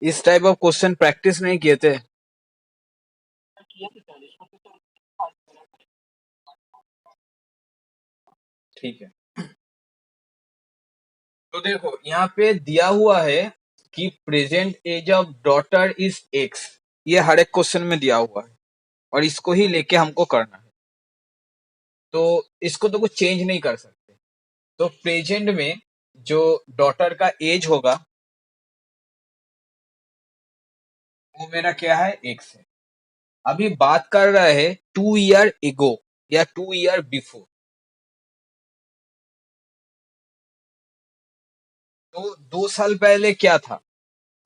इस type of question practice नहीं किए थे? ठीक है, तो देखो यहाँ पे दिया हुआ है कि present age of daughter is X. ये हर एक क्वेश्चन में दिया हुआ है और इसको ही लेके हमको करना है, तो इसको तो कुछ चेंज नहीं कर सकते। तो प्रेजेंट में जो डॉटर का एज होगा वो मेरा क्या है, एक्स है। अभी बात कर रहा है 2 ईयर एगो या 2 ईयर बिफोर। तो 2 साल पहले क्या था?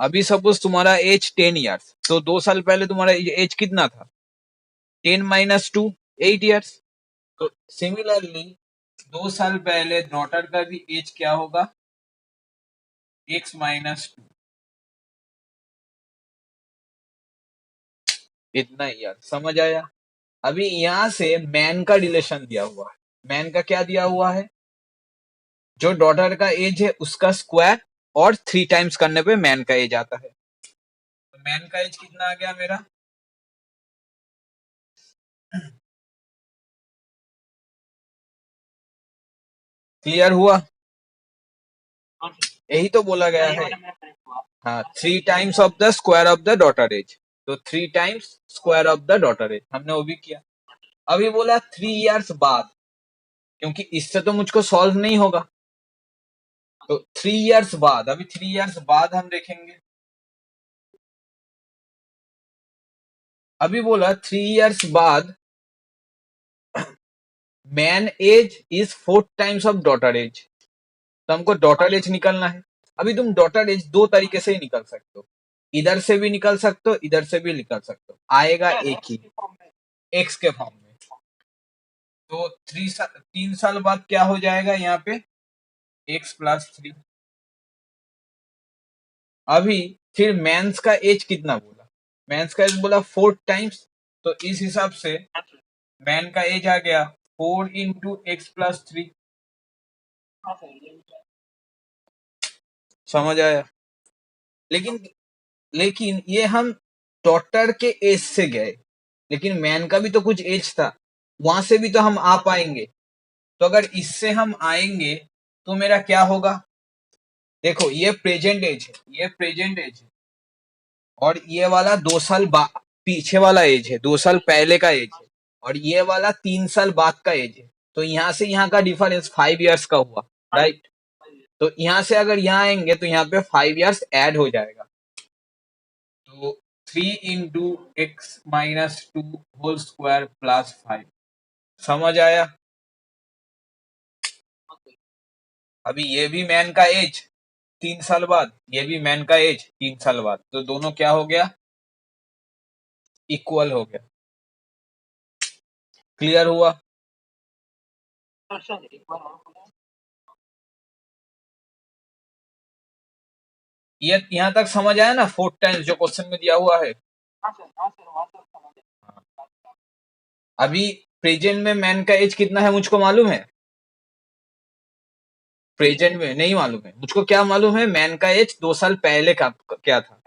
अभी सपोज तुम्हारा एज 10 ईयर्स, तो 2 साल पहले तुम्हारा एज कितना था? 10 - 2, 8 ईयर्स। तो सिमिलरली 2 साल पहले डॉटर का भी एज क्या होगा? X - 2। इतना ही यार, समझ आया? अभी यहां से मैन का रिलेशन दिया हुआ है। मैन का क्या दिया हुआ है? जो डॉटर का एज है उसका स्क्वायर और 3 टाइम्स करने पे मैन का एज आता है। तो मैन का एज कितना आ गया मेरा? क्लियर हुआ? यही तो बोला गया है। हाँ, 3 times of the square of the daughter age. तो 3 times square of the daughter age हमने वो भी किया। अभी बोला 3 ईयर्स बाद, क्योंकि इससे तो मुझको सॉल्व नहीं होगा। तो 3 ईयर्स बाद, अभी 3 ईयर्स बाद हम देखेंगे। अभी बोला 3 ईयर्स बाद man age is 4 times of daughter age. तो हमको डॉटर एज निकालना है। अभी तुम डॉटर एज दो तरीके से ही निकल सकते हो, इधर से भी निकल सकते हो, इधर से भी निकल सकते हो, आएगा एक ही, एक्स के फॉर्म में। तो 3 साल बाद क्या हो जाएगा यहाँ पे? X+3। अभी फिर मैंस का एज कितना बोला? मैंस का एज बोला 4 टाइम्स। तो इस हिसाब से मैन का एज आ गया 4 × X+3। समझ आया? लेकिन लेकिन ये हम डॉटर के एज से गए, लेकिन मैन का भी तो कुछ एज था, वहां से भी तो हम आ पाएंगे। तो अगर इससे हम आएंगे तो मेरा क्या होगा? देखो ये प्रेजेंट एज है, ये प्रेजेंट एज है, और ये वाला 2 साल पीछे वाला एज है, 2 साल पहले का एज है, और ये वाला 3 साल बाद का एज है। तो यहाँ से यहाँ का डिफरेंस 5 ईयर्स का हुआ, राइट? तो यहाँ से अगर यहाँ आएंगे तो यहाँ पे 5 ईयर्स ऐड हो जाएगा। तो 3 × X - 2 होल स्क्वायर +5। समझ आया? अभी ये भी मैन का एज 3 साल बाद, ये भी मैन का एज 3 साल बाद, तो दोनों क्या हो गया? इक्वल हो गया। क्लियर हुआ? ये यहाँ तक समझ आया ना? 4 टाइम्स जो क्वेश्चन में दिया हुआ है। अभी प्रेजेंट में मैन का एज कितना है मुझको मालूम है? प्रेजेंट में नहीं मालूम है मुझको। क्या मालूम है? मैन का एज 2 साल पहले का क्या था।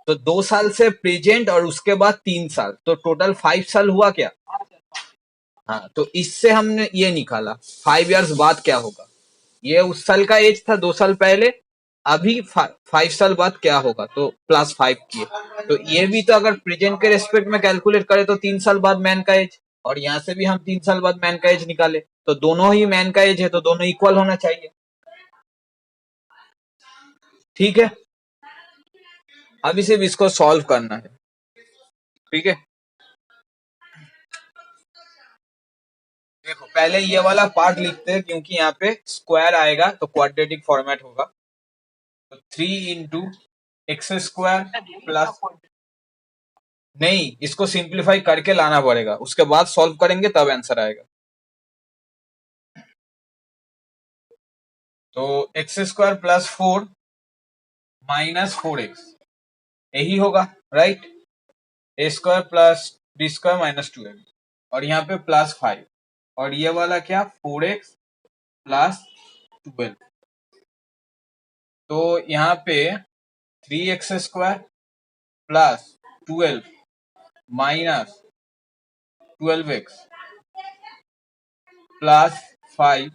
तो 2 साल से प्रेजेंट और उसके बाद 3 साल, तो टोटल 5 साल हुआ क्या? हाँ, तो इससे हमने ये निकाला 5 ईयर्स बाद क्या होगा। ये उस साल का एज था 2 साल पहले, अभी 5 साल बाद क्या होगा, तो +5 किए। तो ये भी तो अगर प्रेजेंट के रेस्पेक्ट में कैलकुलेट करें तो 3 साल बाद मैन का एज, और यहाँ से भी हम 3 साल बाद मैन का एज निकाले, तो दोनों ही मैन का एज है, तो दोनों इक्वल होना चाहिए। ठीक है, अभी सिर्फ इसको सॉल्व करना है। ठीक है, देखो पहले ये वाला पार्ट लिखते हैं, क्योंकि यहाँ पे स्क्वायर आएगा तो क्वाड्रेटिक फॉर्मेट होगा। तो 3 × X² प्लस, नहीं, इसको सिंप्लीफाई करके लाना पड़ेगा, उसके बाद सॉल्व करेंगे तब आंसर आएगा। तो X² +4 -4x यही होगा, राइट? A² + B² -2ab, और यहाँ पे +5, और ये वाला क्या, 4x + 12। तो यहाँ पे 3x² plus 12 minus 12x plus 5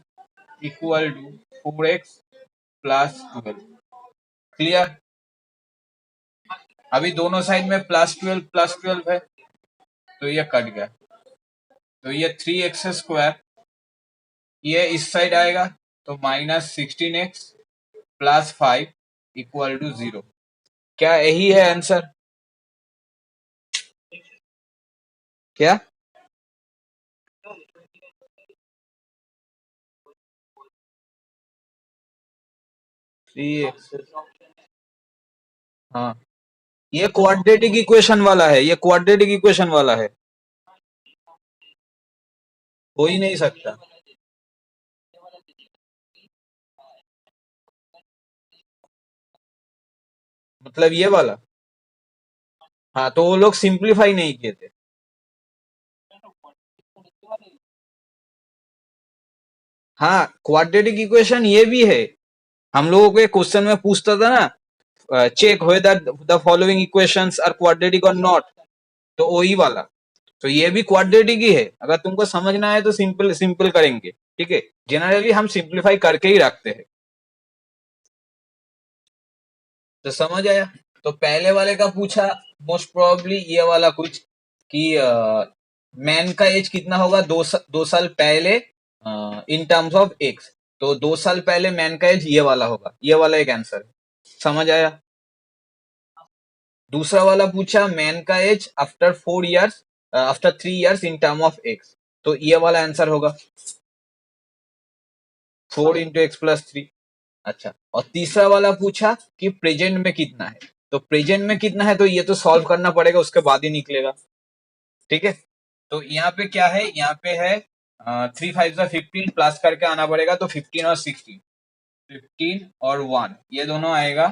equal to 4x plus 12। Clear? अभी दोनों साइड में प्लस 12 है तो ये कट गया, तो ये 3x², ये इस साइड आएगा तो -16x प्लस 5 इक्वल टू 0। क्या यही है आंसर? क्या? थ्री एक्स, हाँ, ये क्वाड्रेटिक इक्वेशन वाला है, ये क्वाड्रेटिक इक्वेशन वाला है, हो ही नहीं सकता। मतलब ये वाला, हाँ, तो वो लोग सिंप्लीफाई नहीं किए थे। हाँ, क्वाड्रेटिक इक्वेशन ये भी है, हम लोगों को क्वेश्चन में पूछता था ना, check whether the following equations are quadratic और नॉट, तो वही वाला, तो ये भी क्वाड्रेटिक ही है। अगर तुमको समझना है तो सिंपल सिंपल करेंगे, ठीक है, जनरली हम सिंप्लीफाई करके ही रखते हैं। तो समझ आया? तो पहले वाले का पूछा, मोस्ट प्रोबेबली ये वाला कुछ कि मैन का एज कितना होगा 2 साल पहले इन टर्म्स ऑफ एक्स, तो 2 साल पहले मैन का एज ये वाला होगा, ये वाला एक आंसर है। समझ आया? दूसरा वाला पूछा मैन का age after 4 years, after 3 years in term of X, तो ये वाला आंसर होगा 4 × x + 3। अच्छा, और तीसरा वाला पूछा कि प्रेजेंट में कितना है, तो प्रेजेंट में कितना है तो ये तो सॉल्व करना पड़ेगा, उसके बाद ही निकलेगा, ठीक है। तो यहाँ पे क्या है, यहाँ पे है 3 5 15 प्लस करके आना पड़ेगा, तो 15 और 16, 15 और 1 ये दोनों आएगा।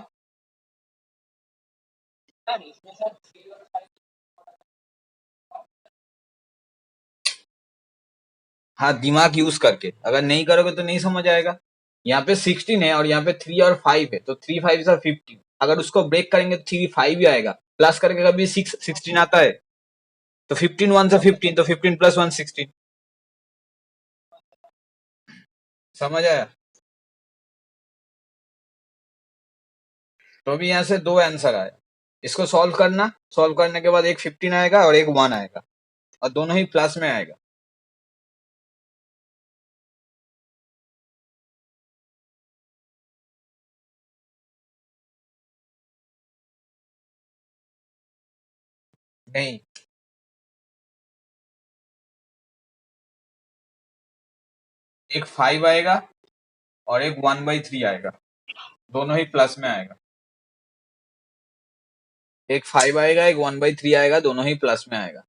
हाँ, दिमाग यूज करके, अगर नहीं करोगे तो नहीं समझ आएगा। यहाँ पे 16 है और यहाँ पे 3 और 5 है, तो 3 5 15, अगर उसको ब्रेक करेंगे तो 3 5 ही आएगा, प्लस करके कभी 16 आता है, तो 15 1 से 15, तो 15 + 1 16। समझ आया? तो अभी यहाँ से दो आंसर आया, इसको सॉल्व करना, सॉल्व करने के बाद एक 15 आएगा और एक 1 आएगा, और दोनों ही प्लस में आएगा। नहीं, एक 5 आएगा और एक 1/3 आएगा, दोनों ही प्लस में आएगा। एक 5 आएगा, एक 1/3 आएगा, दोनों ही प्लस में आएगा।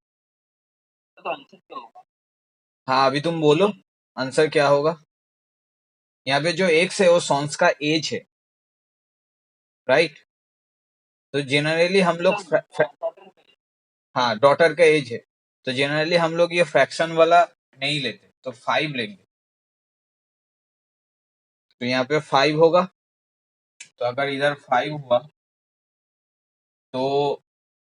हाँ, अभी तुम बोलो आंसर क्या होगा। यहाँ पे जो एक्स है वो सॉन्स का एज है, राइट? तो जनरली हम लोग हाँ, डॉटर का एज है, तो जनरली हम लोग ये फ्रैक्शन वाला नहीं लेते, तो 5 लेंगे, तो यहाँ पे 5 होगा। तो अगर इधर 5 हुआ तो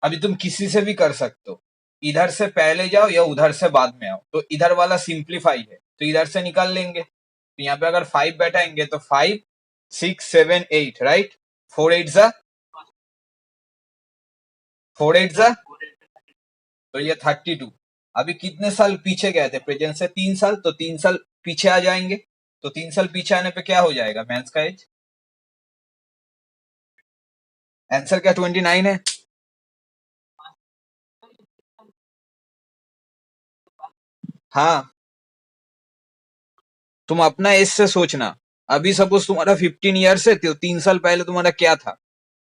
अभी तुम किसी से भी कर सकते हो, इधर से पहले जाओ या उधर से बाद में आओ, तो इधर वाला सिंप्लीफाई है तो इधर से निकाल लेंगे, तो यहाँ पे अगर 5 बैठाएंगे तो 5 6 7 8, राइट? 4 8 जा तो ये 32। अभी कितने साल पीछे गए थे प्रेजेंट से? 3 साल, तो 3 साल पीछे आ जाएंगे, तो 3 साल पीछे आने पे क्या हो जाएगा मैंस का एज? आंसर क्या 29 है? हाँ, तुम अपना एज से सोचना, अभी सपोज तुम्हारा 15 ईयर्स है, तो 3 साल पहले तुम्हारा क्या था,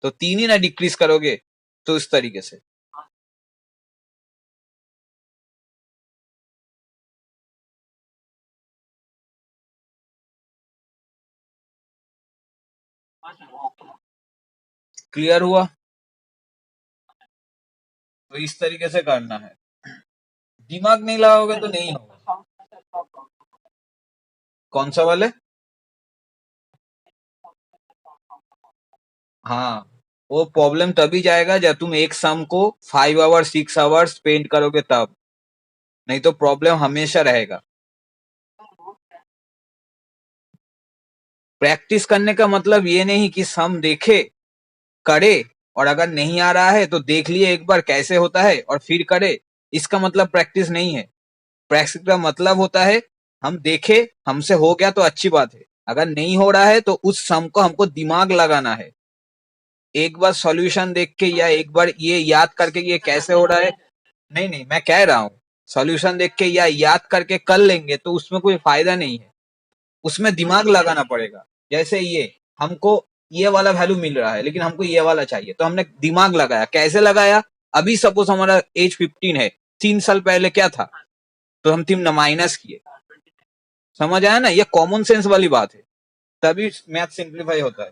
तो 3 ही ना डिक्रीज करोगे, तो इस तरीके से। क्लियर हुआ? तो इस तरीके से करना है, दिमाग नहीं लगाओगे तो नहीं होगा। कौन सा वाले? हाँ, वो प्रॉब्लम तभी जाएगा जब तुम एक सम को 5 आवर्स 6 आवर्स स्पेंड करोगे तब, नहीं तो प्रॉब्लम हमेशा रहेगा। प्रैक्टिस करने का मतलब ये नहीं कि सम देखे करे और अगर नहीं आ रहा है तो देख लिए एक बार कैसे होता है और फिर करे, इसका मतलब प्रैक्टिस नहीं है। प्रैक्टिस का मतलब होता है हम देखे, हमसे हो गया तो अच्छी बात है, अगर नहीं हो रहा है तो उस सम को हमको दिमाग लगाना है। एक बार सॉल्यूशन देख के या एक बार ये याद करके ये कैसे हो रहा है, नहीं नहीं मैं कह रहा हूँ, सॉल्यूशन देख के या याद करके कर लेंगे तो उसमें कोई फायदा नहीं है, उसमें दिमाग लगाना पड़ेगा। जैसे ये हमको ये वाला वैल्यू मिल रहा है लेकिन हमको ये वाला चाहिए, तो हमने दिमाग लगाया, कैसे लगाया? अभी सपोज हमारा एज 15 है, 3 साल पहले क्या था, तो हम 3 माइनस किए। समझ आया ना, ये कॉमन सेंस वाली बात है, तभी मैथ सिंप्लीफाई होता है।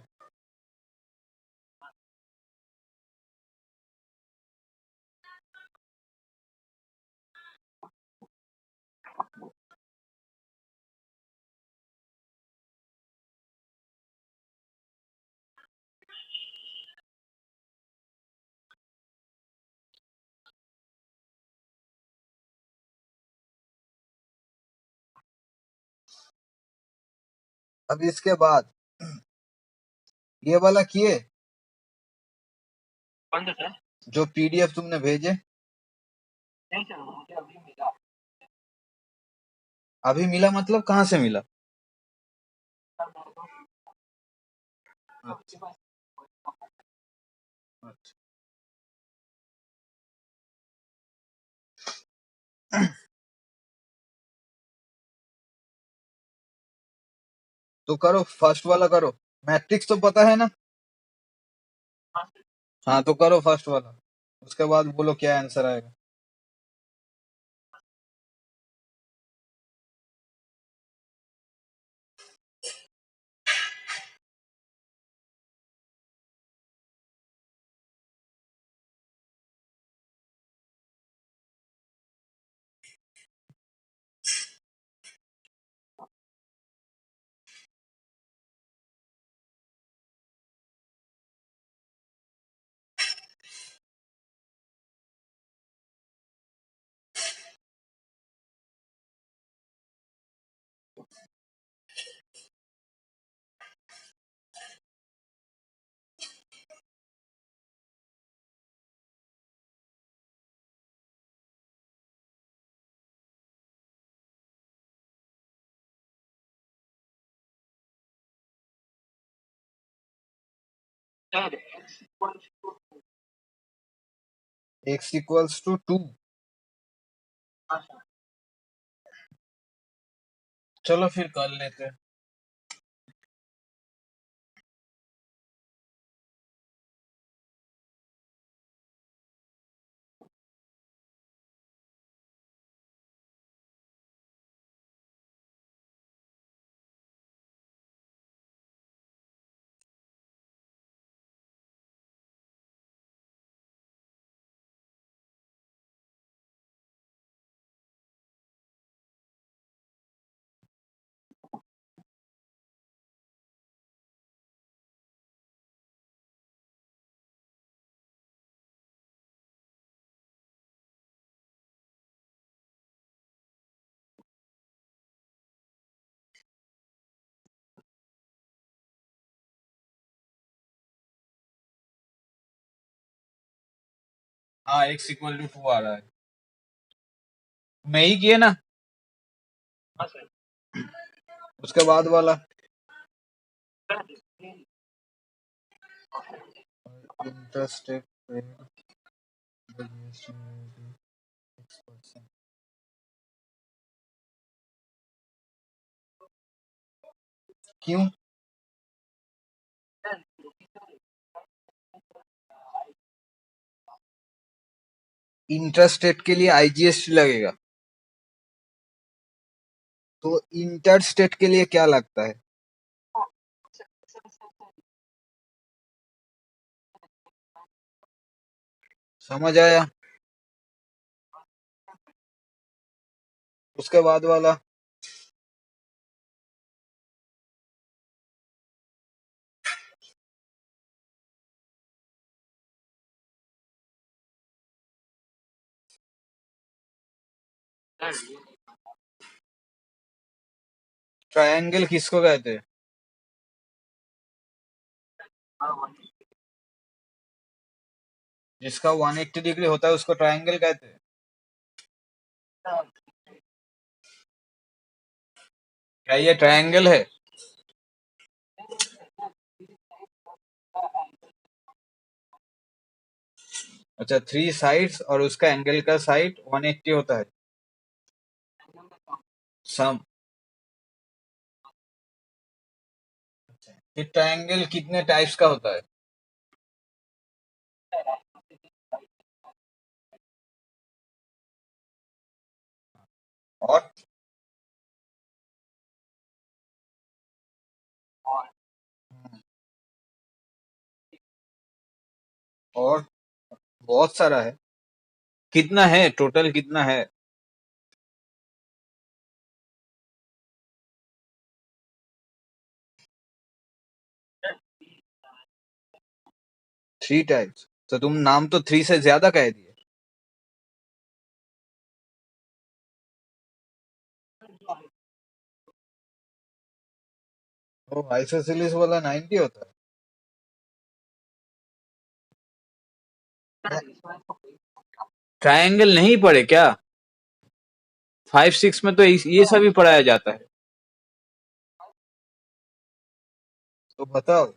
अब इसके बाद ये वाला किए, जो पीडीएफ तुमने भेजे, अभी मिला मतलब कहाँ से मिला? अच्छा, अच्छा। तो करो फर्स्ट वाला करो, मैट्रिक्स तो पता है ना? हाँ तो करो फर्स्ट वाला, उसके बाद बोलो क्या आंसर आएगा। x = 2। चलो फिर कर लेते हैं। हाँ x = 2 आ रहा है, मैं ही किए ना। उसके बाद वाला इंटरेस्ट रेट, क्यों? इंटरेस्ट रेट के लिए आईजीएसटी लगेगा, तो इंटरस्टेट के लिए क्या लगता है? समझ आया? उसके बाद वाला ट्रायंगल किसको कहते हैं? जिसका 180 डिग्री होता है उसको ट्रायंगल कहते हैं। क्या ये ट्रायंगल है? अच्छा, 3 साइड्स और उसका एंगल का साइड 180 होता है। सम। ये ट्रायंगल कितने टाइप्स का होता है? और और बहुत सारा है। कितना है टोटल, कितना है? 3 टाइप्स, तो तुम नाम तो 3 से ज्यादा कह दिए। वो आइसोसेलिस वाला 90 होता है। ट्रायंगल नहीं पढ़े क्या? 5 6 में तो ये सभी पढ़ाया जाता है। तो बताओ।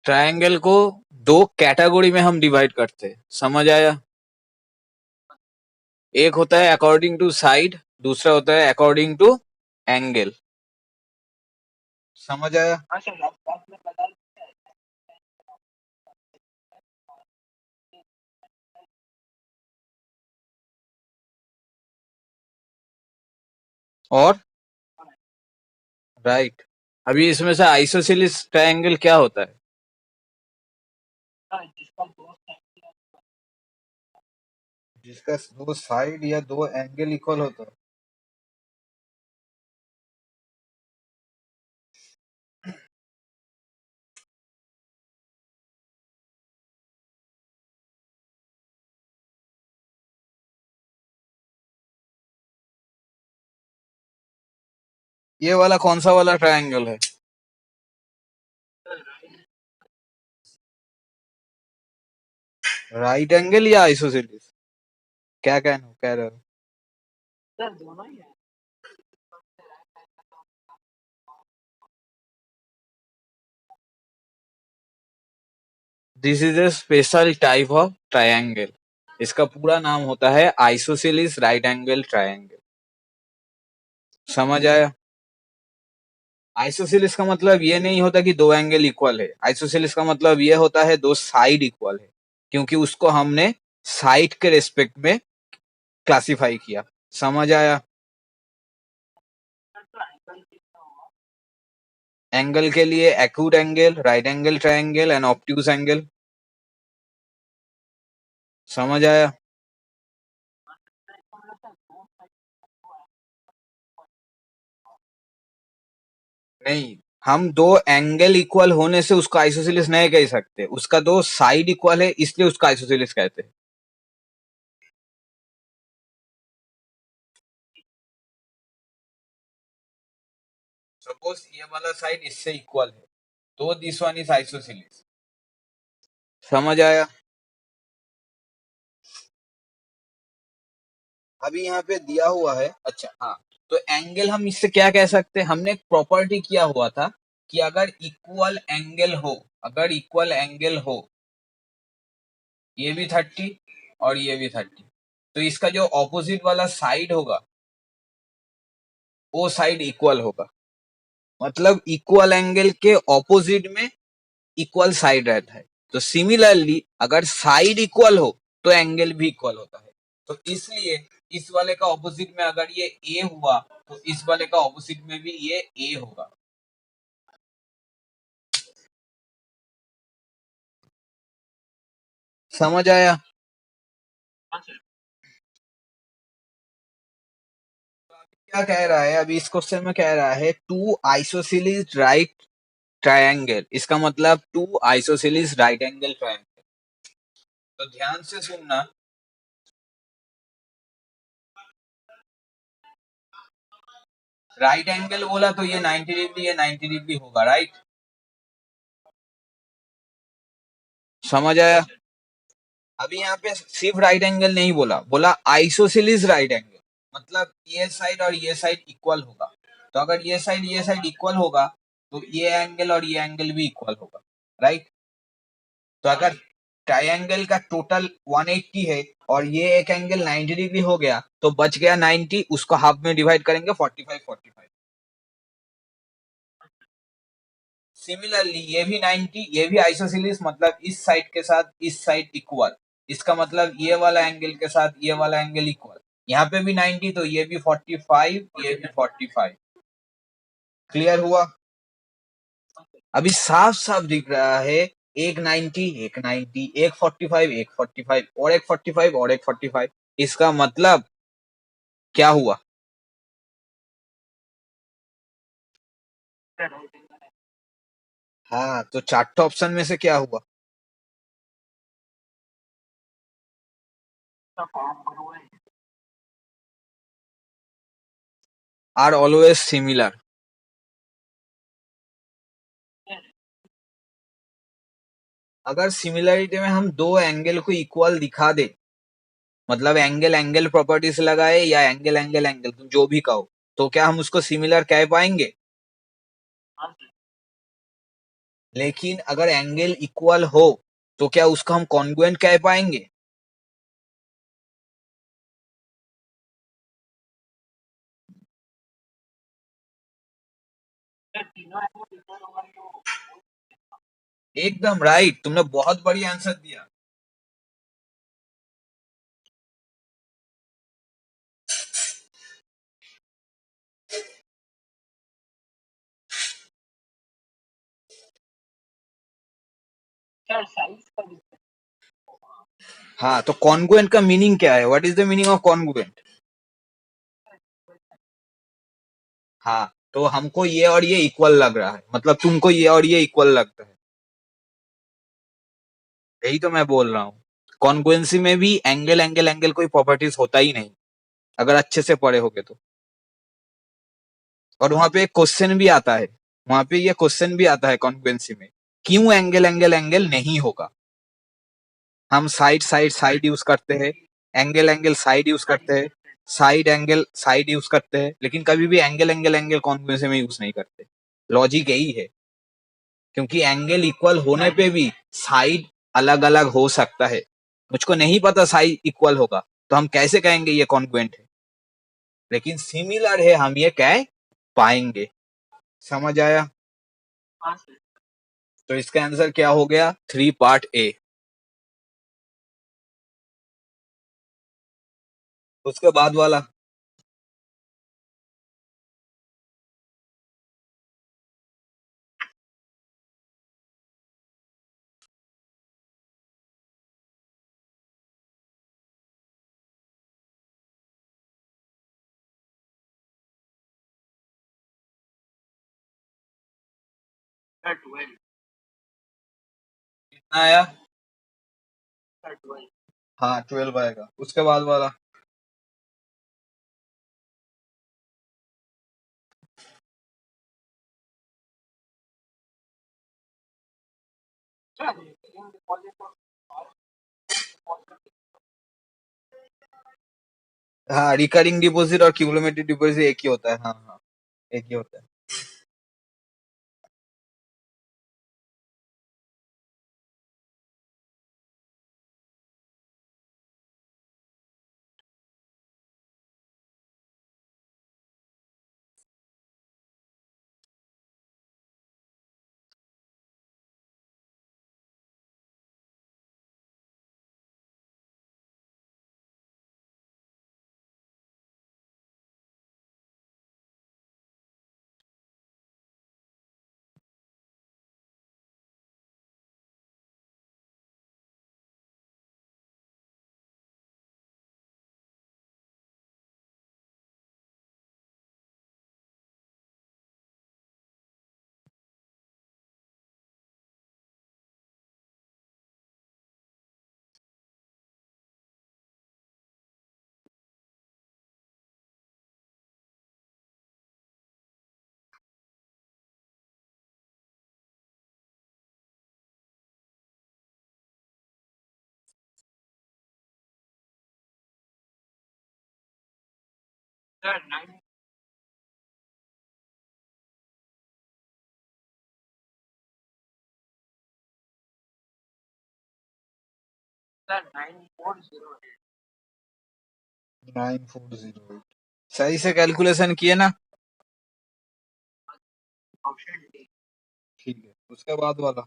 ट्रायंगल को दो कैटेगरी में हम डिवाइड करते हैं, समझ आया? एक होता है अकॉर्डिंग टू साइड, दूसरा होता है अकॉर्डिंग टू एंगल। समझ आया? और राइट। अभी इसमें से आइसोसेलिस ट्रायंगल क्या होता है? जिसका दो साइड या दो एंगल इक्वल होता है। ये वाला कौन सा वाला ट्रायंगल है? राइट एंगल या आइसोसेलिस? क्या कह रहे हो? This is a special type of triangle. इसका पूरा नाम होता है आइसोसेलिस राइट एंगल ट्रायंगल। समझ आया? आइसोसेलिस का मतलब ये नहीं होता कि दो एंगल इक्वल है। आइसोसेलिस का मतलब ये होता है दो साइड इक्वल है, क्योंकि उसको हमने साइड के रेस्पेक्ट में क्लासिफाई किया। समझ आया? एंगल के लिए acute angle, right angle triangle and obtuse angle. समझ आया? नहीं, हम दो एंगल इक्वल होने से उसको आइसोसेलिस नहीं कह सकते। उसका दो साइड इक्वल है इसलिए उसको आइसोसेलिस कहते हैं। सपोज ये वाला साइड इससे इक्वल है, तो दिस वन इज आइसोसेलिस। समझ आया? अभी यहाँ पे दिया हुआ है। अच्छा हाँ, तो एंगल हम इससे क्या कह सकते हैं? हमने एक प्रॉपर्टी किया हुआ था कि अगर इक्वल एंगल हो, अगर इक्वल एंगल हो, ये भी 30 और ये भी 30, तो इसका जो ऑपोजिट वाला साइड होगा वो साइड इक्वल होगा। मतलब इक्वल एंगल के ऑपोजिट में इक्वल साइड रहता है। तो सिमिलरली अगर साइड इक्वल हो तो एंगल भी इक्वल होता है। तो इसलिए इस वाले का ऑपोजिट में अगर ये ए हुआ तो इस वाले का ऑपोजिट में भी ये ए होगा। समझ आया? क्या कह रहा है अभी इस क्वेश्चन में? कह रहा है टू आइसोसेलेस राइट ट्रायंगल, इसका मतलब two isosceles right angle triangle. तो ध्यान से सुनना, राइट एंगल बोला तो ये 90 डिग्री, ये 90 डिग्री होगा, राइट? समझ आया? अभी यहाँ पे सिर्फ राइट एंगल नहीं बोला, बोला आइसोसेलेस राइट एंगल, मतलब ये साइड और ये साइड इक्वल होगा। तो अगर ये साइड इक्वल होगा तो ये एंगल और ये एंगल भी इक्वल होगा, राइट? तो अगर ट्रायंगल का टोटल 180 है और ये एक एंगल 90 डिग्री हो गया तो बच गया 90, उसको हाफ में डिवाइड करेंगे 45 45। सिमिलरली ये भी 90, ये भी आइसोसेलेस, मतलब इस साइड के साथ इस साइड इक्वल, इसका मतलब ये वाला एंगल के साथ ये वाला एंगल इक्वल। यहाँ पे भी 90 तो ये भी 45, ये भी 45। क्लियर हुआ? अभी साफ साफ दिख रहा है, एक 90 एक 90, एक 45 एक 45 और एक 45 और एक 45। इसका मतलब क्या हुआ? हाँ, तो चार्ट ऑप्शन में से क्या हुआ? Are always similar. अगर सिमिलरिटी में हम दो एंगल को इक्वल दिखा दे, मतलब एंगल एंगल प्रॉपर्टीज लगाए या एंगल एंगल एंगल, तुम जो भी कहो, तो क्या हम उसको सिमिलर कह पाएंगे? लेकिन अगर एंगल इक्वल हो तो क्या उसको हम कॉन्ग्रुएंट कह पाएंगे? एकदम राइट, तुमने बहुत बढ़िया आंसर दिया। हाँ, तो कॉन्ग्रुएंट का मीनिंग क्या है? What is the meaning of congruent? हाँ, तो हमको ये और ये इक्वल लग रहा है, मतलब तुमको ये और ये इक्वल लगता है। यही तो मैं बोल रहा हूँ, कॉन्ग्रुएंसी में भी एंगल एंगल एंगल कोई प्रॉपर्टीज होता ही नहीं, अगर अच्छे से पढ़े होगे तो। और वहां पे एक क्वेश्चन भी आता है, वहां पे ये क्वेश्चन भी आता है कॉन्ग्रुएंसी में, क्यों एंगल एंगल एंगल नहीं होगा? हम साइड साइड साइड यूज करते हैं, एंगल एंगल साइड यूज करते हैं, साइड एंगल साइड यूज करते हैं, लेकिन कभी भी एंगल एंगल एंगल कॉन्ग्रुएंसी में यूज नहीं करते। लॉजिक यही है, क्योंकि एंगल इक्वल होने पे भी साइड अलग अलग हो सकता है। मुझको नहीं पता साइड इक्वल होगा तो हम कैसे कहेंगे ये कॉन्ग्रुएंट है, लेकिन सिमिलर है हम ये कह पाएंगे। समझ आया? तो इसका आंसर क्या हो गया? 3 पार्ट ए। उसके बाद वाला कितना आया? हाँ, 12 आएगा। उसके बाद वाला हाँ, रिकरिंग डिपॉजिट और क्यूमुलेटिव डिपॉजिट एक ही होता है। हाँ हाँ, एक ही होता है। 9408 सही से कैलकुलेशन किए ना? ठीक है, उसके बाद वाला।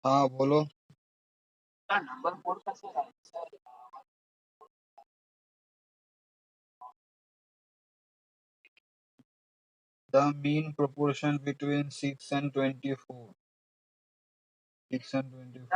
हाँ बोलो। The mean proportion between 6 and 24. 6 and 24.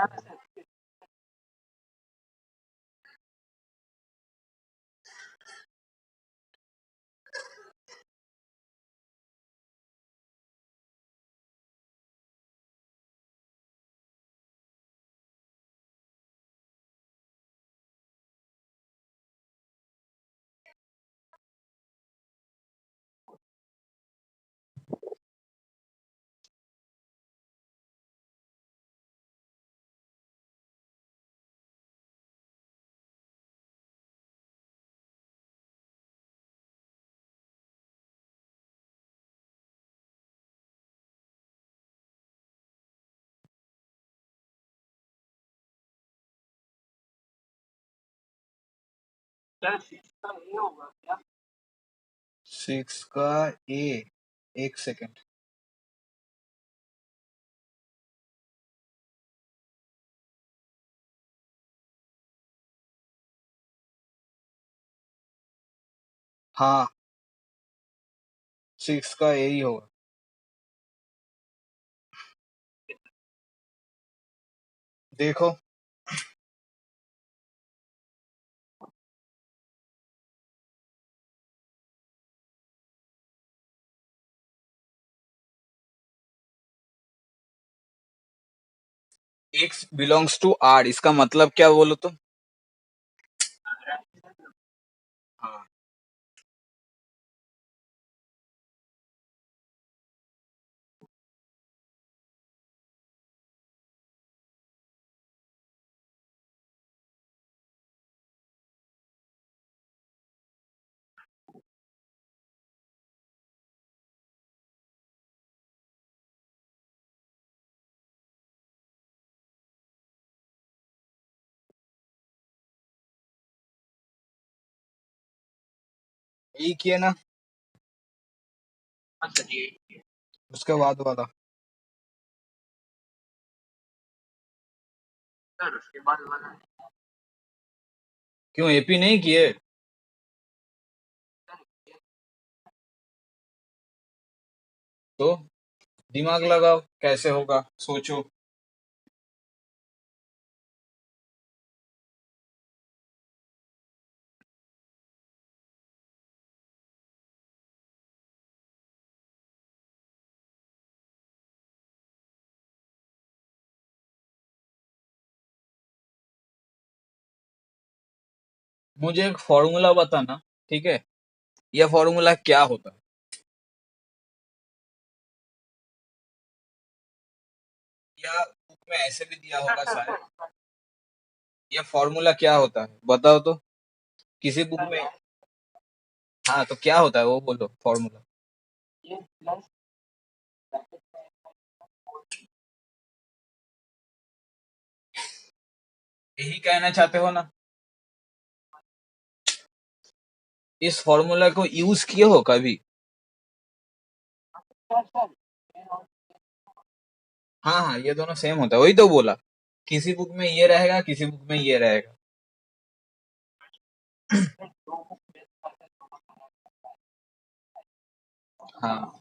Six का ए, एक सेकेंड। हाँ, सिक्स का ए ही होगा। देखो, एक्स बिलोंग्स टू आर, इसका मतलब क्या बोलो तो? हाँ, यही किए ना? उसके बाद वाला। क्यों एपी नहीं किए? तो दिमाग लगाओ, कैसे होगा सोचो। मुझे एक फॉर्मूला बताना, ठीक है? यह फॉर्मूला क्या होता है? या बुक में ऐसे भी दिया होगा शायद। यह फॉर्मूला क्या होता है बताओ तो, किसी बुक में। हाँ, तो क्या होता है वो बोलो फॉर्मूला। यही कहना चाहते हो ना? इस फॉर्मूला को यूज किए हो कभी? हाँ हाँ, ये दोनों सेम होता है, वही तो बोला। किसी बुक में ये रहेगा, किसी बुक में ये रहेगा। हाँ,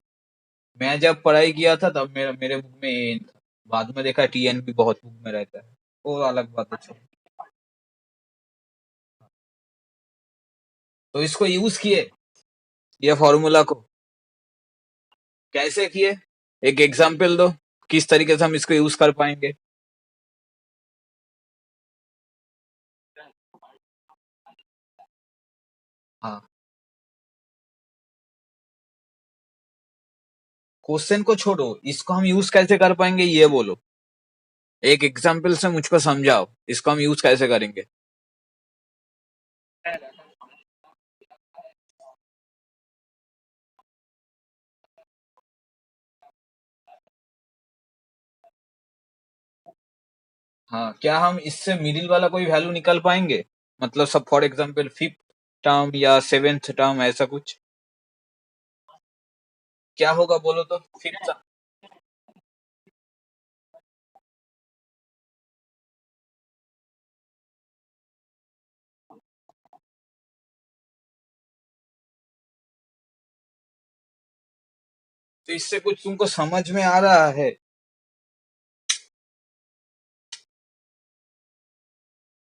मैं जब पढ़ाई किया था तब मेरे मेरे बुक में ये था। बाद में देखा टीएन भी बहुत बुक में रहता है, वो अलग बात है। तो इसको यूज किए, ये फॉर्मूला को कैसे किए, एक एग्जाम्पल दो, किस तरीके से हम इसको यूज कर पाएंगे। हाँ, क्वेश्चन को छोड़ो, इसको हम यूज कैसे कर पाएंगे ये बोलो, एक एग्जाम्पल से मुझको समझाओ इसको हम यूज कैसे करेंगे। हाँ, क्या हम इससे मिडिल वाला कोई वैल्यू निकाल पाएंगे, मतलब सब फॉर एग्जाम्पल फिफ्थ टर्म या सेवेंथ टर्म ऐसा कुछ, क्या होगा बोलो तो फिफ्थ। तो इससे कुछ तुमको समझ में आ रहा है,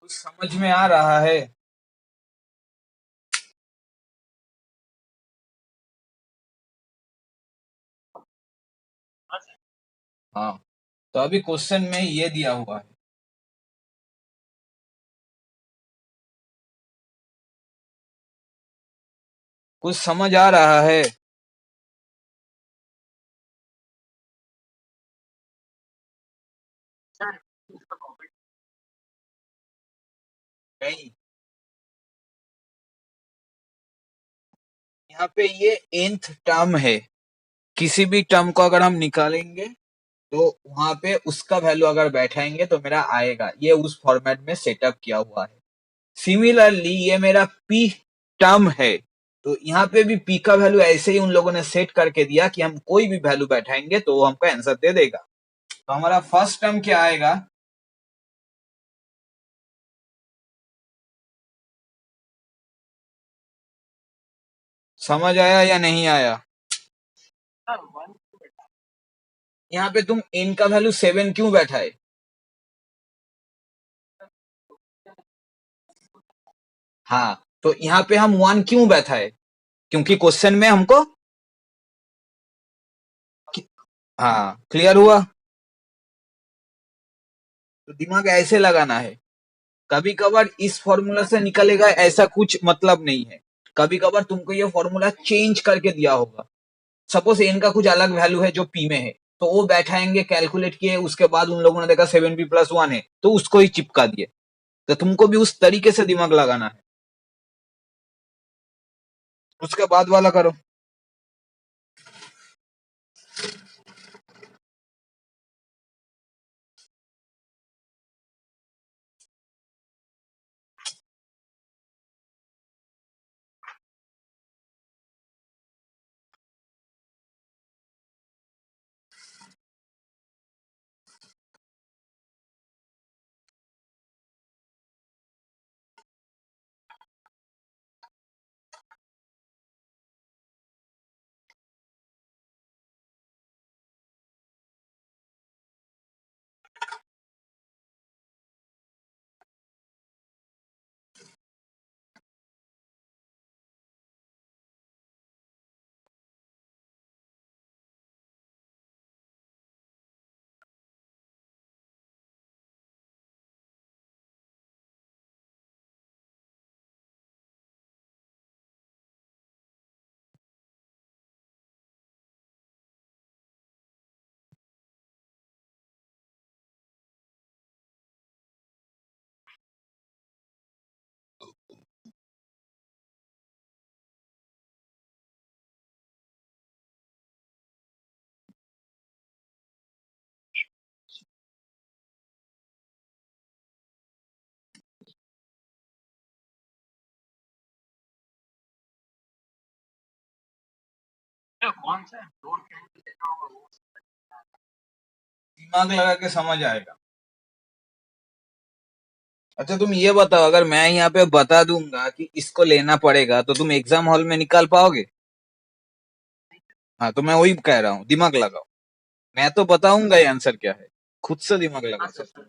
कुछ समझ में आ रहा है। हाँ, तो अभी क्वेश्चन में ये दिया हुआ है, कुछ समझ आ रहा है। नहीं, यहाँ पे ये nth टर्म है, किसी भी टर्म को अगर हम निकालेंगे तो वहां पे उसका वैल्यू अगर बैठाएंगे तो मेरा आएगा, ये उस फॉर्मेट में सेटअप किया हुआ है। सिमिलरली ये मेरा पी टर्म है, तो यहाँ पे भी पी का वैल्यू ऐसे ही उन लोगों ने सेट करके दिया कि हम कोई भी वैल्यू बैठाएंगे तो वो हमको आंसर दे देगा। तो हमारा फर्स्ट टर्म क्या आएगा, समझ आया या नहीं आया। यहाँ पे तुम n का वैल्यू 7 क्यों बैठाए, हाँ, तो यहाँ पे हम 1 क्यों बैठाए, क्योंकि क्वेश्चन में हमको, हाँ क्लियर हुआ। तो दिमाग ऐसे लगाना है, कभी कभार इस फॉर्मूला से निकलेगा ऐसा कुछ मतलब नहीं है, कभी कभार तुमको ये फॉर्मूला चेंज करके दिया होगा। सपोज एन का कुछ अलग वैल्यू है जो पी में है, तो वो बैठाएंगे, कैलकुलेट किए, उसके बाद उन लोगों ने देखा 7p+1 है तो उसको ही चिपका दिए। तो तुमको भी उस तरीके से दिमाग लगाना है। उसके बाद वाला करो। दिमाग लगा के समझ आएगा। अच्छा तुम ये बताओ, अगर मैं यहाँ पे बता दूंगा कि इसको लेना पड़ेगा तो तुम एग्जाम हॉल में निकाल पाओगे। हाँ, तो मैं वही कह रहा हूँ, दिमाग लगाओ, मैं तो बताऊंगा ये आंसर क्या है, खुद से दिमाग लगा सकते हो।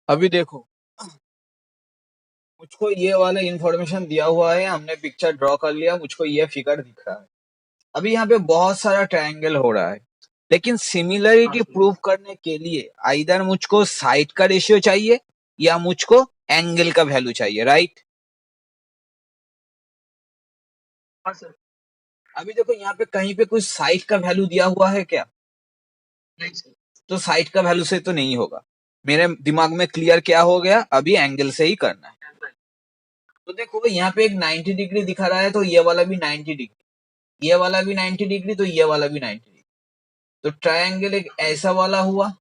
अभी देखो, मुझको ये वाला इंफॉर्मेशन दिया हुआ है, हमने पिक्चर ड्रॉ कर लिया, मुझको ये फिगर दिख रहा है। अभी यहाँ पे बहुत सारा ट्रायंगल हो रहा है, लेकिन सिमिलरिटी प्रूव करने के लिए आइदर मुझको साइड का रेशियो चाहिए या मुझको एंगल का वैल्यू चाहिए, राइट? हाँ सर। अभी देखो यहाँ पे कहीं पे कुछ साइड का वैल्यू दिया हुआ है क्या? नहीं सर। तो साइड का वैल्यू से तो नहीं होगा। मेरे दिमाग में क्लियर क्या हो गया, अभी एंगल से ही करना है। तो देखो यहाँ पे एक 90 डिग्री दिखा रहा है, तो ये वाला भी 90 डिग्री, ये वाला भी 90 डिग्री, तो ये वाला भी 90 डिग्री। तो ट्रायंगल एक ऐसा वाला हुआ,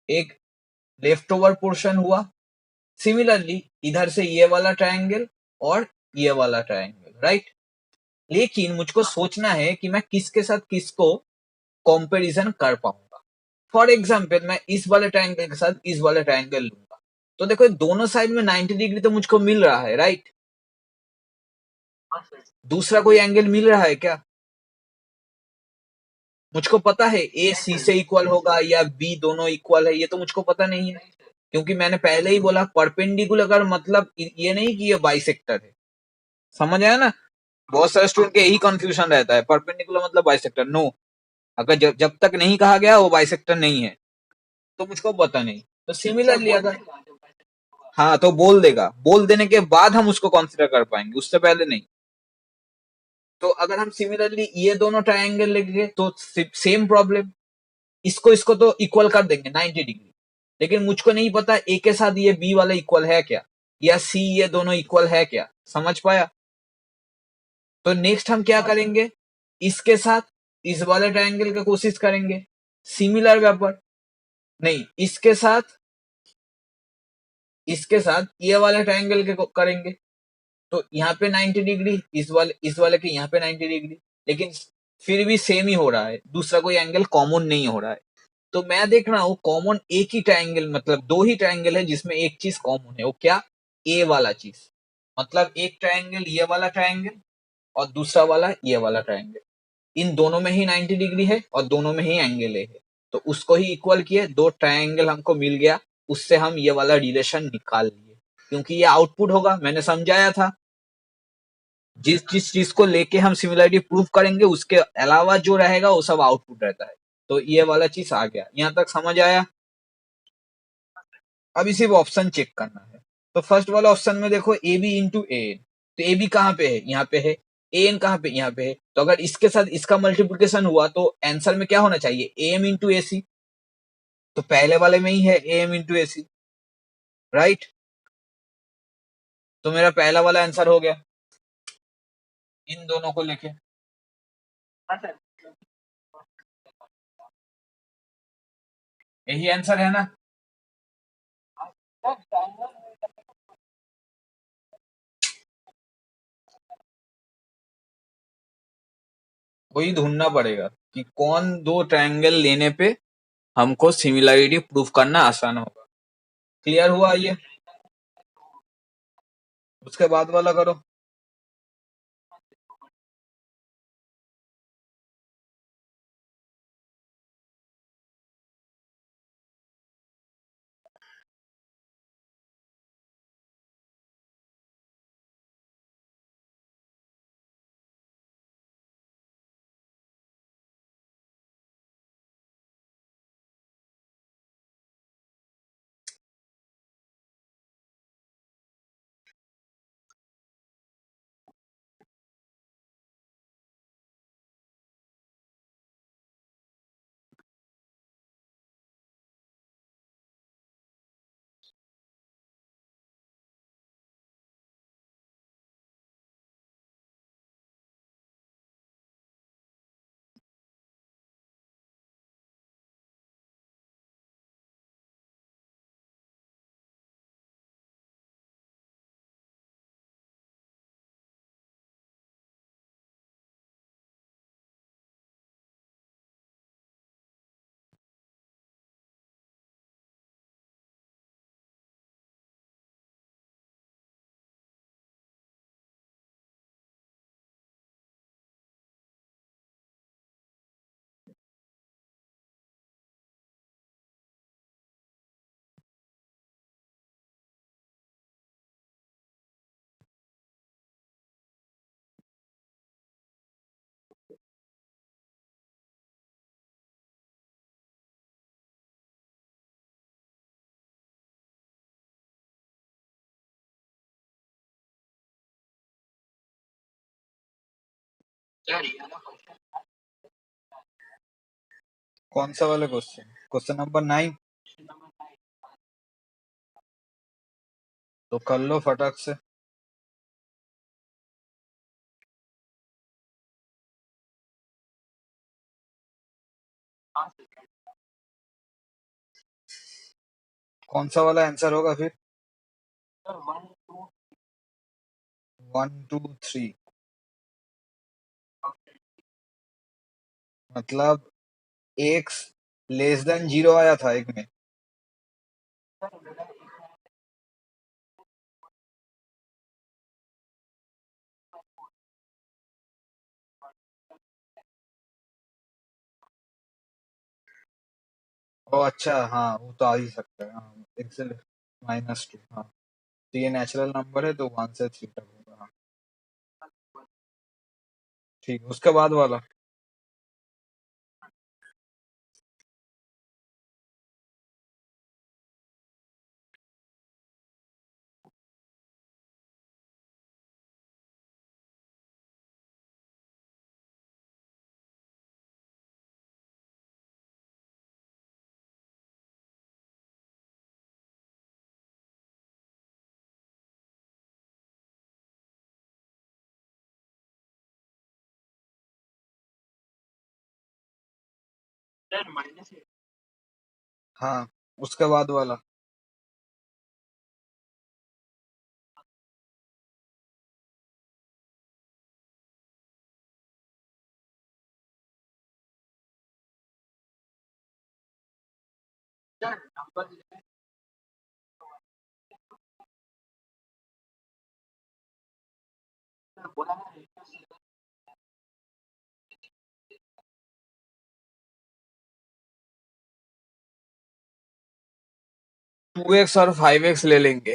एक लेफ्ट ओवर पोर्शन हुआ। सिमिलरली इधर से ये वाला ट्रायंगल और ये वाला ट्रायंगल, राइट? लेकिन मुझको सोचना है कि मैं किसके साथ किसको कंपैरिजन कर पाऊंगा। फॉर एग्जाम्पल मैं इस वाले ट्रायंगल के साथ इस वाले ट्रायंगल लूंगा, तो देखो दोनों साइड में 90 डिग्री तो मुझको मिल रहा है, राइट? दूसरा कोई एंगल मिल रहा है क्या? मुझको पता है ए सी से इक्वल होगा या बी दोनों इक्वल है, ये तो मुझको पता नहीं है, क्योंकि मैंने पहले ही बोला परपेंडिकुलर मतलब ये नहीं कि ये बाइसेक्टर है। समझ आया ना? बहुत सारे स्टूडेंट के यही कंफ्यूजन रहता है, परपेंडिकुलर मतलब बाइसेक्टर। नो, अगर जब तक नहीं कहा गया वो बाइसेक्टर नहीं है, तो मुझको पता नहीं। तो सिमिलरली अगर हाँ तो बोल देगा, बोल देने के बाद हम उसको कंसिडर कर पाएंगे, उससे पहले नहीं। तो अगर हम सिमिलरली ये दोनों ट्रायंगल लेंगे तो सेम प्रॉब्लम, इसको इसको तो इक्वल कर देंगे 90 डिग्री, लेकिन मुझको नहीं पता ए के साथ ये बी वाला इक्वल है क्या, या सी ये दोनों इक्वल है क्या। समझ पाया? तो नेक्स्ट हम क्या करेंगे, इसके साथ इस वाले ट्रायंगल की कोशिश करेंगे, सिमिलर व्यापार। नहीं, इसके साथ ये वाले ट्रायंगल के करेंगे, तो यहाँ पे 90 डिग्री, इस वाले के यहाँ पे 90 डिग्री, लेकिन फिर भी सेम ही हो रहा है, दूसरा कोई एंगल कॉमन नहीं हो रहा है। तो मैं देख रहा हूँ कॉमन एक ही ट्रायंगल, मतलब दो ही ट्रायंगल है जिसमें एक चीज कॉमन है, वो क्या? ए वाला चीज। मतलब एक ट्रायंगल ये वाला ट्रायंगल और दूसरा वाला ये वाला ट्रायंगल, इन दोनों में ही 90 डिग्री है और दोनों में ही एंगल है, तो उसको ही इक्वल किए, दो ट्रायंगल हमको मिल गया, उससे हम ये वाला रिलेशन निकाल लिए, क्योंकि ये आउटपुट होगा, मैंने समझाया था। जिस जिस चीज को लेके हम सिमिलरिटी प्रूव करेंगे उसके अलावा जो रहेगा वो सब आउटपुट रहता है। तो ये वाला चीज आ गया, यहाँ तक समझ आया? अभी सिर्फ ऑप्शन चेक करना है। तो फर्स्ट वाला ऑप्शन में देखो A B into A N, तो ए बी कहाँ पे है? यहाँ पे है। ए एन कहाँ पे? यहाँ पे है। तो अगर इसके साथ इसका मल्टीप्लीकेशन हुआ तो आंसर में क्या होना चाहिए? A M into A C. तो पहले वाले में ही है A M into A C, right? तो मेरा पहला वाला आंसर हो गया इन दोनों को लेके। यही आंसर है ना? वही ढूंढना पड़ेगा कि कौन दो ट्रायंगल लेने पे हमको सिमिलरिटी प्रूफ करना आसान होगा। क्लियर हुआ ये? उसके बाद वाला करो। कौन सा वाला क्वेश्चन? Question number 9? तो कर लो फटाक से। कौन सा वाला आंसर होगा फिर? 1 2 3 मतलब एक्स लेस देन 0 आया था एक में। ओ अच्छा, हाँ वो तो आ ही सकता है, हाँ एक्स -2, हाँ। तो ये नेचुरल नंबर है तो 1 से 3 तक होगा, हाँ। ठीक, उसके बाद वाला। हाँ, उसके बाद वाला। टू एक्स और 5x ले लेंगे।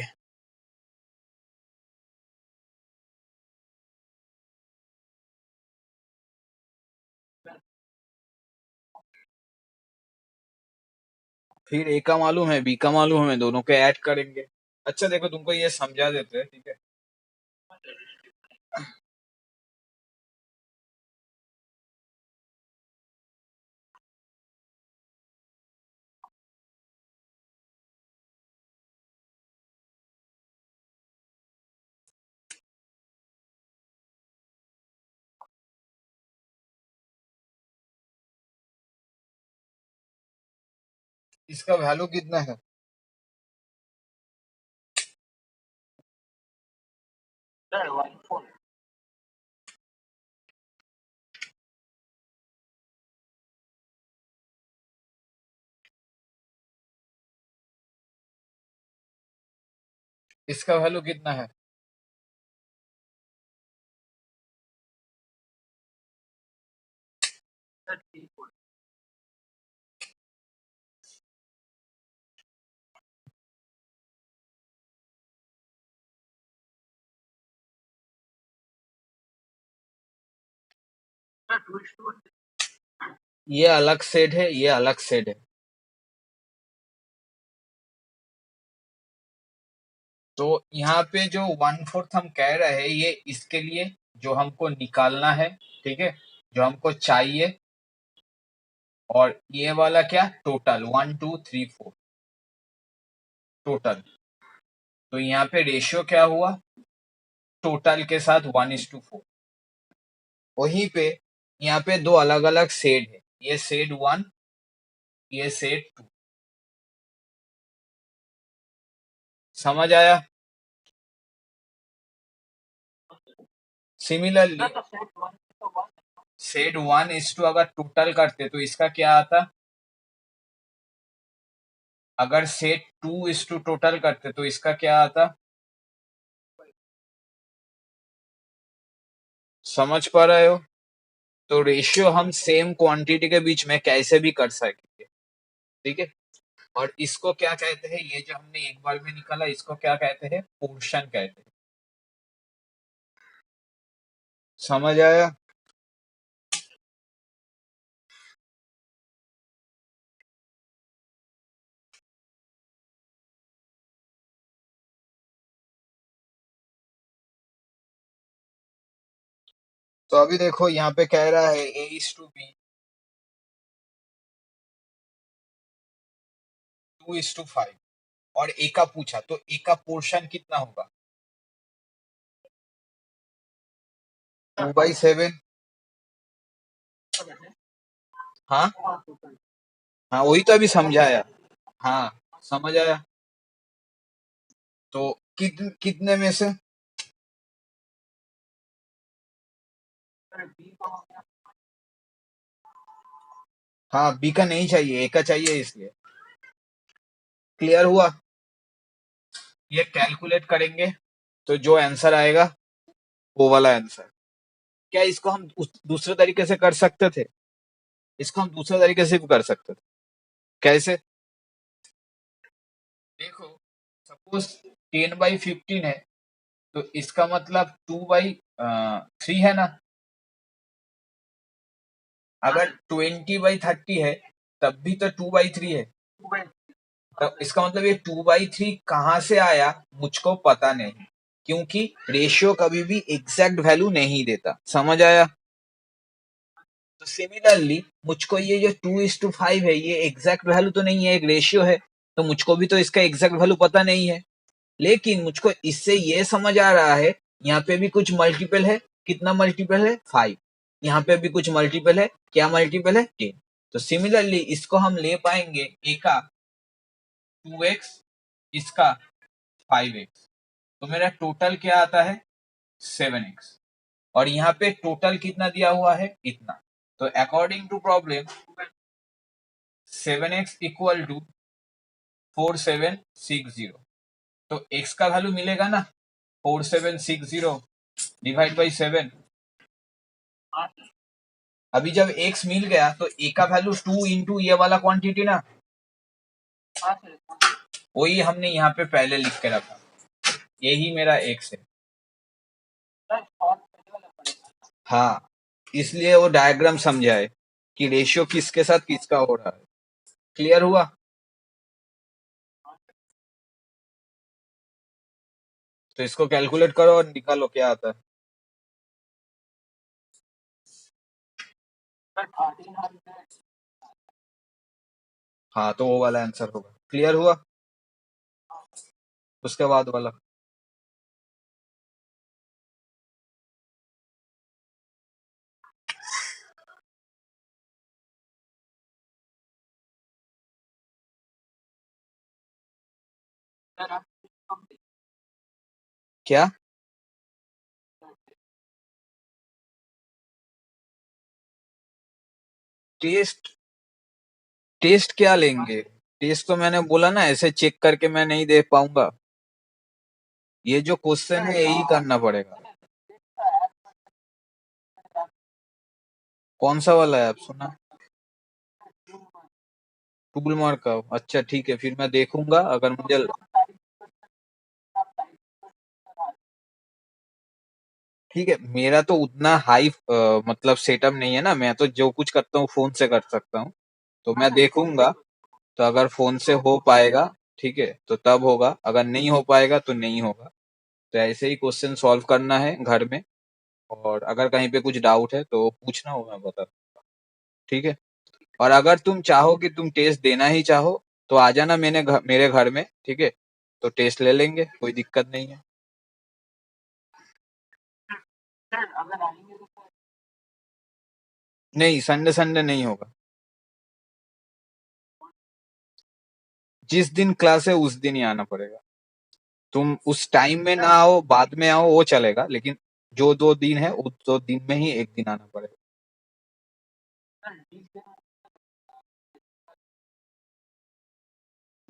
फिर ए का मालूम है, बी का मालूम है, दोनों के ऐड करेंगे। अच्छा देखो, तुमको ये समझा देते हैं, ठीक है। इसका वैल्यू कितना है? इसका वैल्यू कितना है? ये अलग सेट है, ये अलग सेट है। तो यहाँ पे जो 1/4 हम कह रहे हैं, ये इसके लिए जो हमको निकालना है, ठीक है, जो हमको चाहिए। और ये वाला क्या? Total 1 2 3 4 total. तो यहाँ पे रेशियो क्या हुआ? टोटल के साथ 1:4। वहीं पे यहाँ पे दो अलग अलग सेट है, ये सेट 1, ये सेट 2। समझ आया? सिमिलरली सेट 1:2 अगर टोटल करते तो इसका क्या आता? अगर सेट 2:2 टोटल करते तो इसका क्या आता? समझ पा रहे हो? तो रेशियो हम सेम क्वांटिटी के बीच में कैसे भी कर सकते हैं, ठीक है। और इसको क्या कहते हैं? ये जो हमने एक बार में निकाला, इसको क्या कहते हैं? पोर्शन कहते हैं। समझ आया? तो अभी देखो यहाँ पे कह रहा है A:B 2:5 और ए का पूछा, तो ए का पोर्शन कितना होगा? 2/7। हाँ हाँ, वही तो अभी समझाया। हाँ, समझ आया। तो कितने में से? हाँ, बी का नहीं चाहिए, ए का चाहिए, इसलिए। क्लियर हुआ? ये कैलकुलेट करेंगे तो जो आंसर आएगा वो वाला आंसर। क्या इसको हम दूसरे तरीके से कर सकते थे? इसको हम दूसरे तरीके से भी कर सकते थे। कैसे? देखो, सपोज 10/15 है, तो इसका मतलब 2/3 है ना। अगर 20/30 है, तब भी तो 2/3 है। तो इसका मतलब ये 2/3 कहाँ से आया, मुझको पता नहीं, क्योंकि रेशियो कभी भी एग्जैक्ट वैल्यू नहीं देता। समझ आया? तो सिमिलरली मुझको ये जो 2:5 है, ये एग्जैक्ट वैल्यू तो नहीं है, एक रेशियो है। तो मुझको भी तो इसका एग्जैक्ट वैल्यू पता नहीं है, लेकिन मुझको इससे ये समझ आ रहा है यहाँ पे भी कुछ मल्टीपल है। कितना मल्टीपल है? 5। यहाँ पे भी कुछ मल्टीपल है। क्या मल्टीपल है? 10। तो सिमिलरली इसको हम ले पाएंगे, ए का 2x, इसका 5x। तो मेरा टोटल क्या आता है? 7x। और यहाँ पे टोटल कितना दिया हुआ है? इतना। तो according to problem 7x equal to 4760। तो x का वैल्यू मिलेगा ना, 4760 डिवाइड बाई 7। अभी जब x मिल गया तो a का वैल्यू 2 इंटू ये वाला क्वांटिटी ना, वही हमने यहाँ पे पहले लिख के रखा। यही मेरा x है। हाँ, इसलिए वो डायग्राम समझाए कि रेशियो किसके साथ किसका हो रहा है। क्लियर हुआ? तो इसको कैलकुलेट करो और निकालो क्या आता है। हाँ, तो वो वाला आंसर होगा। क्लियर हुआ? उसके बाद वाला क्या? टेस्ट? टेस्ट क्या लेंगे? टेस्ट तो मैंने बोला ना, ऐसे चेक करके मैं नहीं दे पाऊंगा। ये जो क्वेश्चन है यही करना पड़ेगा। कौन सा वाला है आप सुना? टूल मार्क का? अच्छा ठीक है, फिर मैं देखूंगा अगर मुझे। ठीक है, मेरा तो उतना हाई मतलब सेटअप नहीं है ना, मैं तो जो कुछ करता हूँ फोन से कर सकता हूँ। तो मैं देखूंगा, तो अगर फोन से हो पाएगा ठीक है तो तब होगा, अगर नहीं हो पाएगा तो नहीं होगा। तो ऐसे ही क्वेश्चन सॉल्व करना है घर में। और अगर कहीं पे कुछ डाउट है तो पूछना हो, मैं बता। ठीक है। और अगर तुम चाहो कि तुम टेस्ट देना ही चाहो तो आ जाना मेरे घर में, ठीक है। तो टेस्ट ले लेंगे, कोई दिक्कत नहीं है। नहीं, संडे संडे नहीं होगा। जिस दिन क्लास है उस दिन ही आना पड़ेगा। तुम उस टाइम में ना आओ, बाद में आओ, वो चलेगा, लेकिन जो 2 दिन है उस 2 दिन में ही एक दिन आना पड़ेगा।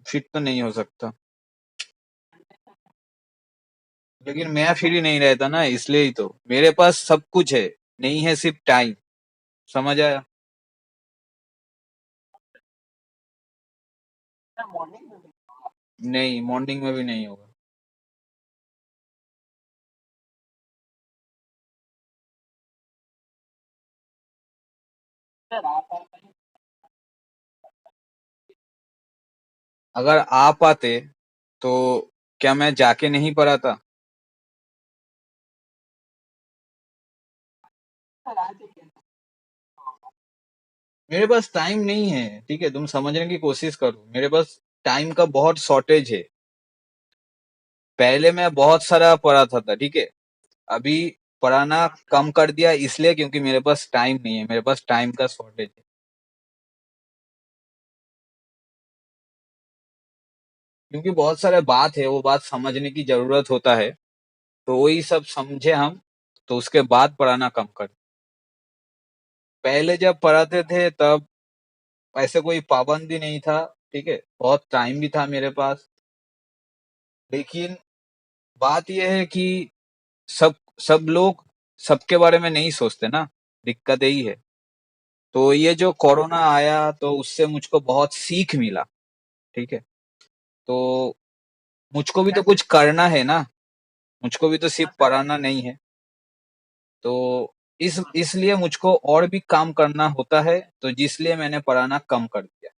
फिट तो नहीं हो सकता, लेकिन मैं फ्री नहीं रहता ना, इसलिए ही तो मेरे पास सब कुछ है, नहीं है सिर्फ टाइम। समझ आया? नहीं, मॉर्निंग में भी नहीं होगा। अगर आ पाते तो क्या मैं जाके नहीं पढ़ाता? मेरे पास टाइम नहीं है, ठीक है, तुम समझने की कोशिश करो, मेरे पास टाइम का बहुत शॉर्टेज है। पहले मैं बहुत सारा पढ़ाता था, ठीक है, अभी पढ़ाना कम कर दिया, इसलिए क्योंकि मेरे पास टाइम नहीं है, मेरे पास टाइम का शॉर्टेज है। क्योंकि बहुत सारे बात है, वो बात समझने की जरूरत होता है, तो वही सब समझे हम, तो उसके बाद पढ़ाना कम कर। पहले जब पढ़ाते थे तब ऐसे कोई पाबंदी नहीं था, ठीक है, बहुत टाइम भी था मेरे पास। लेकिन बात यह है कि सब सब लोग सबके बारे में नहीं सोचते ना, दिक्कत यही है। तो ये जो कोरोना आया तो उससे मुझको बहुत सीख मिला, ठीक है, तो मुझको भी तो कुछ करना है ना, मुझको भी तो सिर्फ पढ़ाना नहीं है। तो इसलिए मुझको और भी काम करना होता है, तो जिसलिए मैंने पढ़ाना कम कर दिया।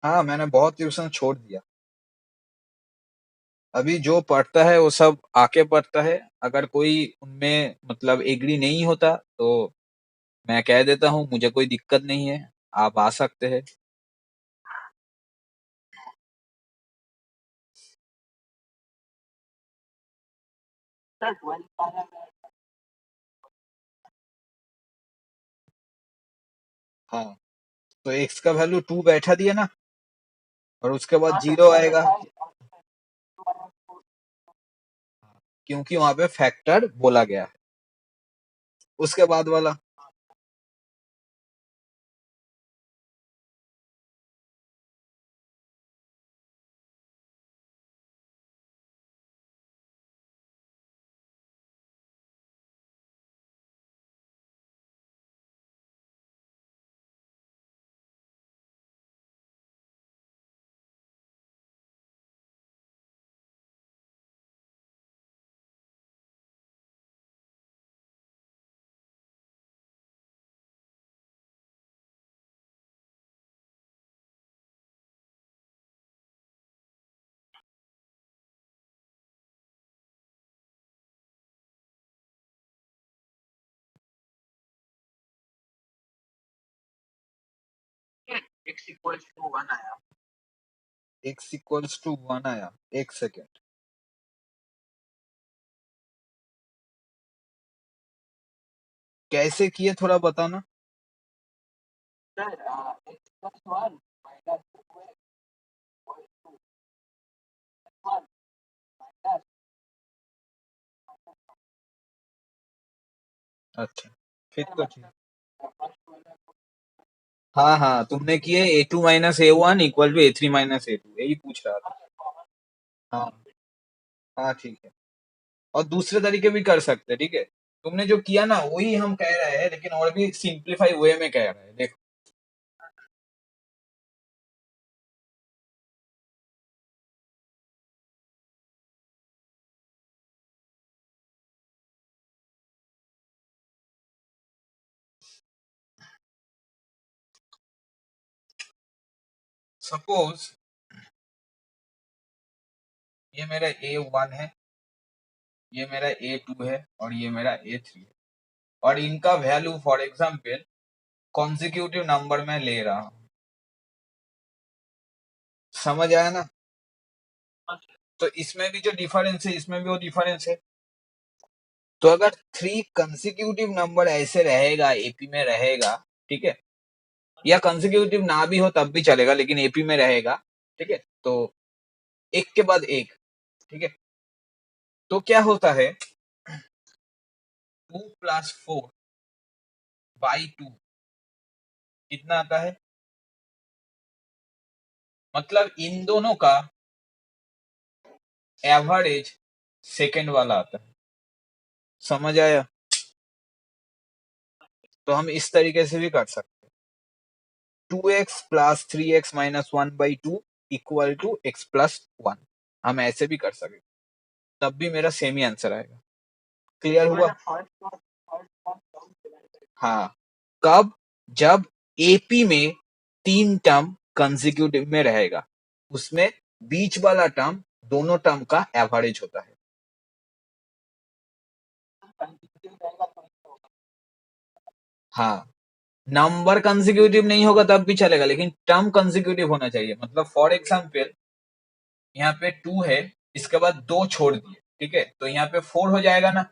हाँ, मैंने बहुत ट्यूशन छोड़ दिया। अभी जो पढ़ता है वो सब आके पढ़ता है, अगर कोई उनमें मतलब एग्री नहीं होता तो मैं कह देता हूँ मुझे कोई दिक्कत नहीं है, आप आ सकते हैं। हाँ, तो एक्स का वैल्यू 2 बैठा दिया ना, और उसके बाद जीरो आएगा, क्योंकि वहां पे फैक्टर बोला गया है। उसके बाद वाला, एक्स इक्वल्स टू वन आया, एक्स इक्वल्स टू वन आया, एक सेकेंड। कैसे किए थोड़ा बताना। अच्छा, फिर तो ठीक। हाँ हाँ, तुमने किए A2 - A1 = A3 - A2, यही पूछ रहा था। हाँ हाँ, ठीक है, और दूसरे तरीके भी कर सकते हैं, ठीक है, तुमने जो किया ना वही हम कह रहे हैं, लेकिन और भी सिंप्लीफाई वे में कह रहे हैं, देखो। सपोज ये मेरा A1 है, ये मेरा A2 है, और ये मेरा A3 है, और इनका value for example consecutive number में ले रहा हूँ। समझ आया ना। तो इसमें भी जो डिफरेंस है, इसमें भी वो डिफरेंस है। तो अगर 3 कंसिक्यूटिव नंबर ऐसे रहेगा, एपी में रहेगा, ठीक है, या कंसिक्यूटिव ना भी हो तब भी चलेगा, लेकिन एपी में रहेगा, ठीक है, तो एक के बाद एक, ठीक है, तो क्या होता है, 2 + 4/2 कितना आता है, मतलब इन दोनों का एवरेज सेकेंड वाला आता है। समझ आया। तो हम इस तरीके से भी कर सकते हैं, 2x + 3x - 1/2 = x + 1, हम ऐसे भी कर सकते, तब भी मेरा सेम ही आंसर आएगा। क्लियर हुआ। हाँ, कब, जब एपी में 3 टर्म कंसेक्यूटिव में रहेगा, उसमें बीच वाला टर्म दोनों टर्म का एवरेज होता है। हाँ, नंबर कंसेक्यूटिव नहीं होगा तब भी चलेगा, लेकिन टर्म कंसेक्यूटिव होना चाहिए। मतलब फॉर एग्जाम्पल यहाँ पे 2 है, इसके बाद 2 छोड़ दिए, ठीक है, तो यहाँ पे 4 हो जाएगा ना,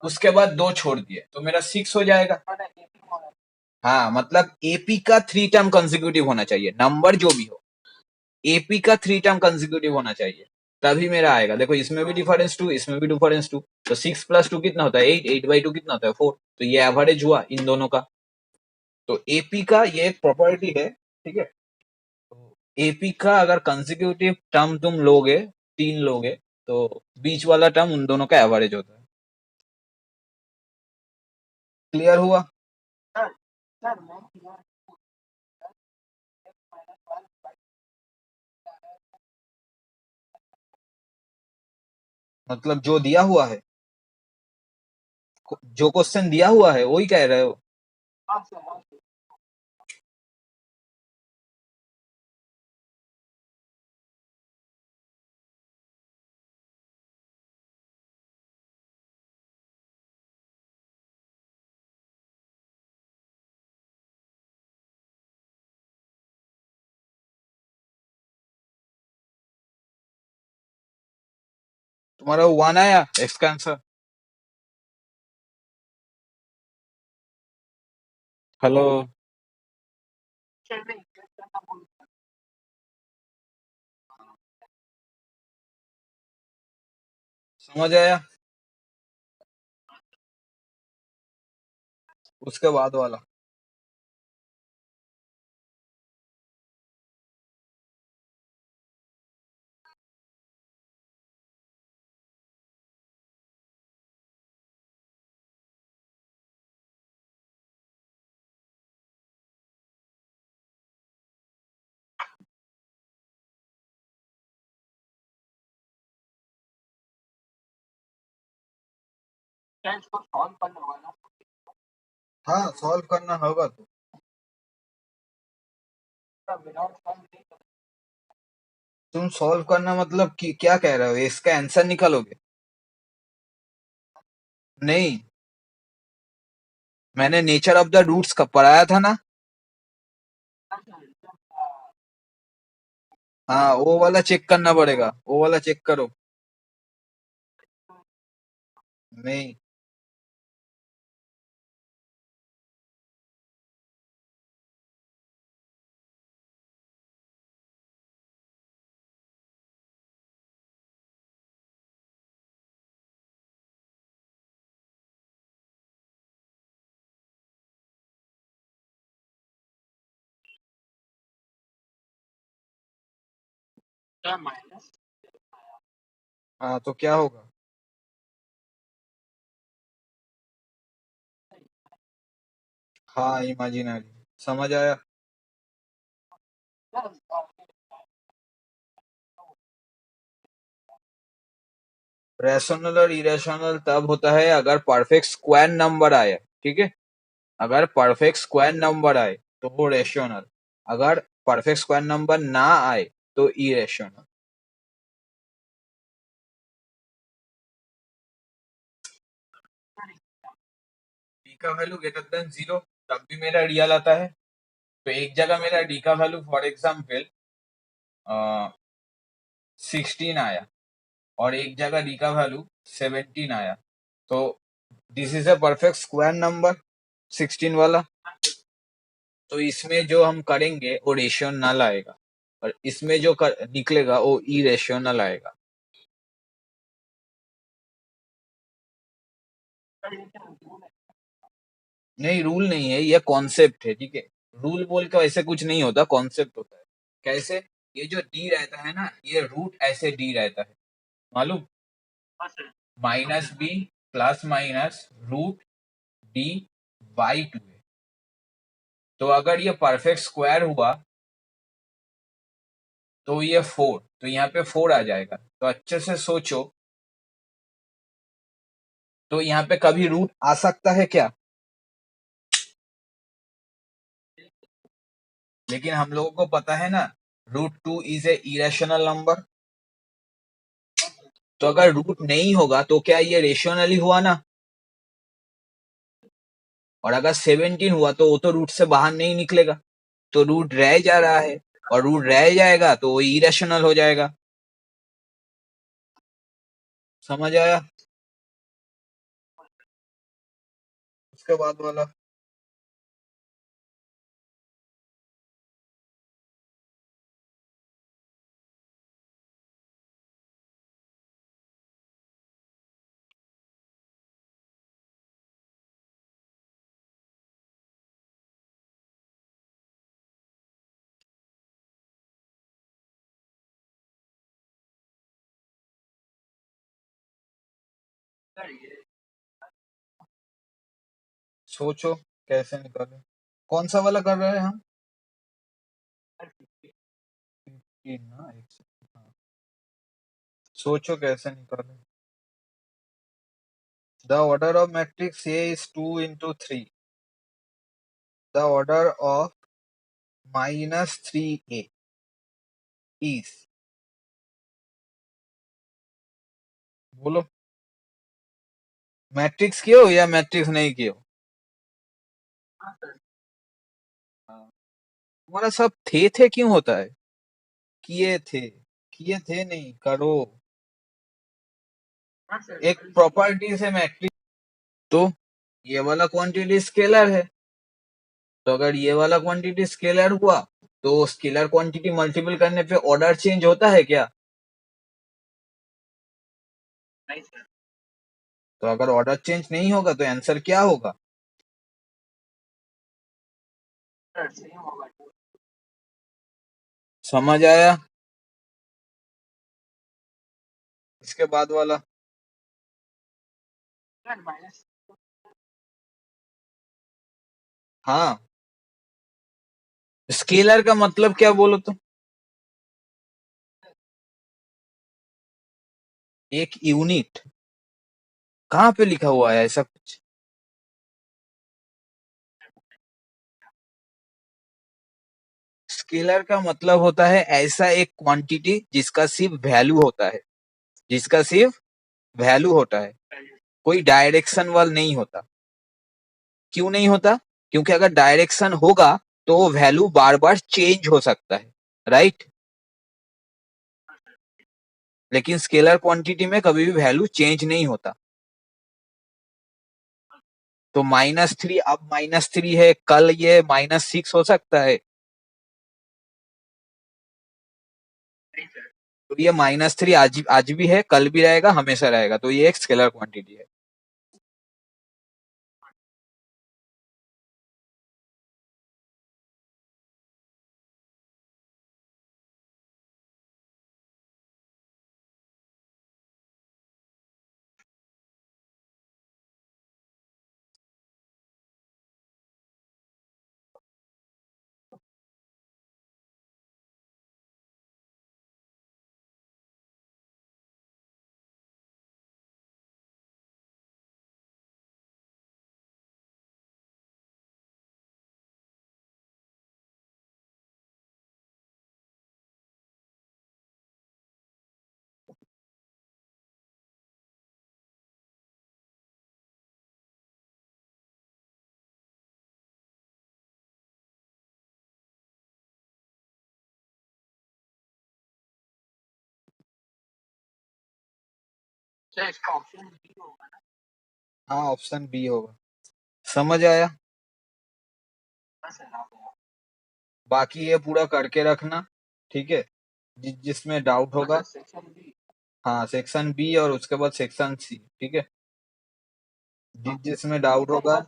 उसके बाद 2 छोड़ दिए तो मेरा 6 हो जाएगा। हाँ, मतलब एपी का 3 टर्म कंसेक्यूटिव होना चाहिए, नंबर जो भी हो, एपी का 3 टर्म कंसेक्यूटिव होना चाहिए, तभी मेरा आएगा। देखो इसमें भी डिफरेंस 2, इसमें भी डिफरेंस 2, तो 6 प्लस 2 कितना होता है 8, 8/2 कितना होता है 4, तो ये एवरेज हुआ इन दोनों का। तो एपी का ये एक प्रॉपर्टी है, ठीक है। तो एपी का अगर कंसेक्यूटिव टर्म तुम लोगे, 3 लोगे, तो बीच वाला टर्म उन दोनों का एवरेज होता है। क्लियर हुआ? मतलब जो दिया हुआ है, जो क्वेश्चन दिया हुआ है वही कह रहे हो? तुम्हारा 1 आया एक्स का आंसर? हेलो, समझ आया? उसके बाद वाला। हाँ, सॉल्व करना होगा तो। तुम सॉल्व करना मतलब कि क्या कह रहे हो, इसका आंसर निकालोगे? नहीं, मैंने नेचर ऑफ द रूट्स का पढ़ाया था ना। हाँ, वो वाला चेक करना पड़ेगा, वो वाला चेक करो। नहीं, हाँ तो क्या होगा? हाँ, इमेजिनरी। समझ आया? रैशनल और इरेशनल तब होता है अगर परफेक्ट स्क्वायर नंबर आए, ठीक है। अगर परफेक्ट स्क्वायर नंबर आए तो वो रेशनल, अगर परफेक्ट स्क्वायर नंबर ना आए तो इरेशनल। डी का वैल्यू ग्रेटर देन 0 तब भी मेरा रियल आता है। तो एक जगह मेरा डी का वैल्यू फॉर एग्जाम्पल 16 आया, और एक जगह डी का वैल्यू 17 आया, तो this is a perfect square number 16 वाला। तो इसमें जो हम करेंगे वो रेशनल आएगा, और इसमें जो निकलेगा वो इरेशनल आएगा। नहीं, रूल नहीं है, ये कॉन्सेप्ट है, ठीक है। रूल बोल के ऐसे कुछ नहीं होता, कॉन्सेप्ट होता है। कैसे? ये जो डी रहता है ना, ये रूट ऐसे डी रहता है, मालूम? -b plus minus root D by 2 है। तो अगर ये परफेक्ट स्क्वायर हुआ तो ये 4, तो यहाँ पे 4 आ जाएगा। तो अच्छे से सोचो, तो यहाँ पे कभी रूट आ सकता है क्या? लेकिन हम लोगों को पता है ना, √2 इज ए इरेशनल नंबर। तो अगर रूट नहीं होगा तो क्या ये रेशनली हुआ ना? और अगर 17 हुआ तो वो तो रूट से बाहर नहीं निकलेगा, तो रूट रह जा रहा है, और रूट रह जाएगा तो वो इरेशनल हो जाएगा। समझ आया? उसके बाद वाला। सोचो कैसे निकाले। कौन सा वाला कर रहे हैं हम? 15 ना, एक सेकंड, हाँ। सोचो कैसे निकाले। The order of matrix A is 2 into 3। The order of -3a is, बोलो। मैट्रिक्स किए हो या मैट्रिक्स नहीं किए हो? हाँ। तुम्हारा सब थे क्यों होता है? किए थे, किए थे नहीं, करो। एक प्रॉपर्टी है मैट्रिक्स। तो ये वाला क्वांटिटी स्केलर है, तो अगर ये वाला क्वांटिटी स्केलर हुआ तो स्केलर क्वांटिटी मल्टीपल करने पे ऑर्डर चेंज होता है क्या? तो अगर ऑर्डर चेंज नहीं होगा तो आंसर क्या होगा? समझ आया? इसके बाद वाला। हाँ, स्केलर का मतलब क्या बोलो तो? एक यूनिट। कहाँ पे लिखा हुआ है ऐसा कुछ? स्केलर का मतलब होता है ऐसा एक क्वांटिटी जिसका सिर्फ वैल्यू होता है, जिसका सिर्फ वैल्यू होता है, कोई डायरेक्शन वाल नहीं होता। क्यों नहीं होता? क्योंकि अगर डायरेक्शन होगा तो वो वैल्यू बार बार चेंज हो सकता है, राइट? लेकिन स्केलर क्वांटिटी में कभी भी वैल्यू चेंज नहीं होता। तो -3 अब -3 है, कल ये -6 हो सकता है। तो ये -3 आज भी है, कल भी रहेगा, हमेशा रहेगा, तो ये एक स्केलर क्वांटिटी है। हाँ, ऑप्शन बी होगा। समझ आया? बाकी ये पूरा करके रखना, ठीक है? जिसमें डाउट होगा। हाँ, सेक्शन बी और उसके बाद सेक्शन सी, ठीक है? जिसमें डाउट होगा।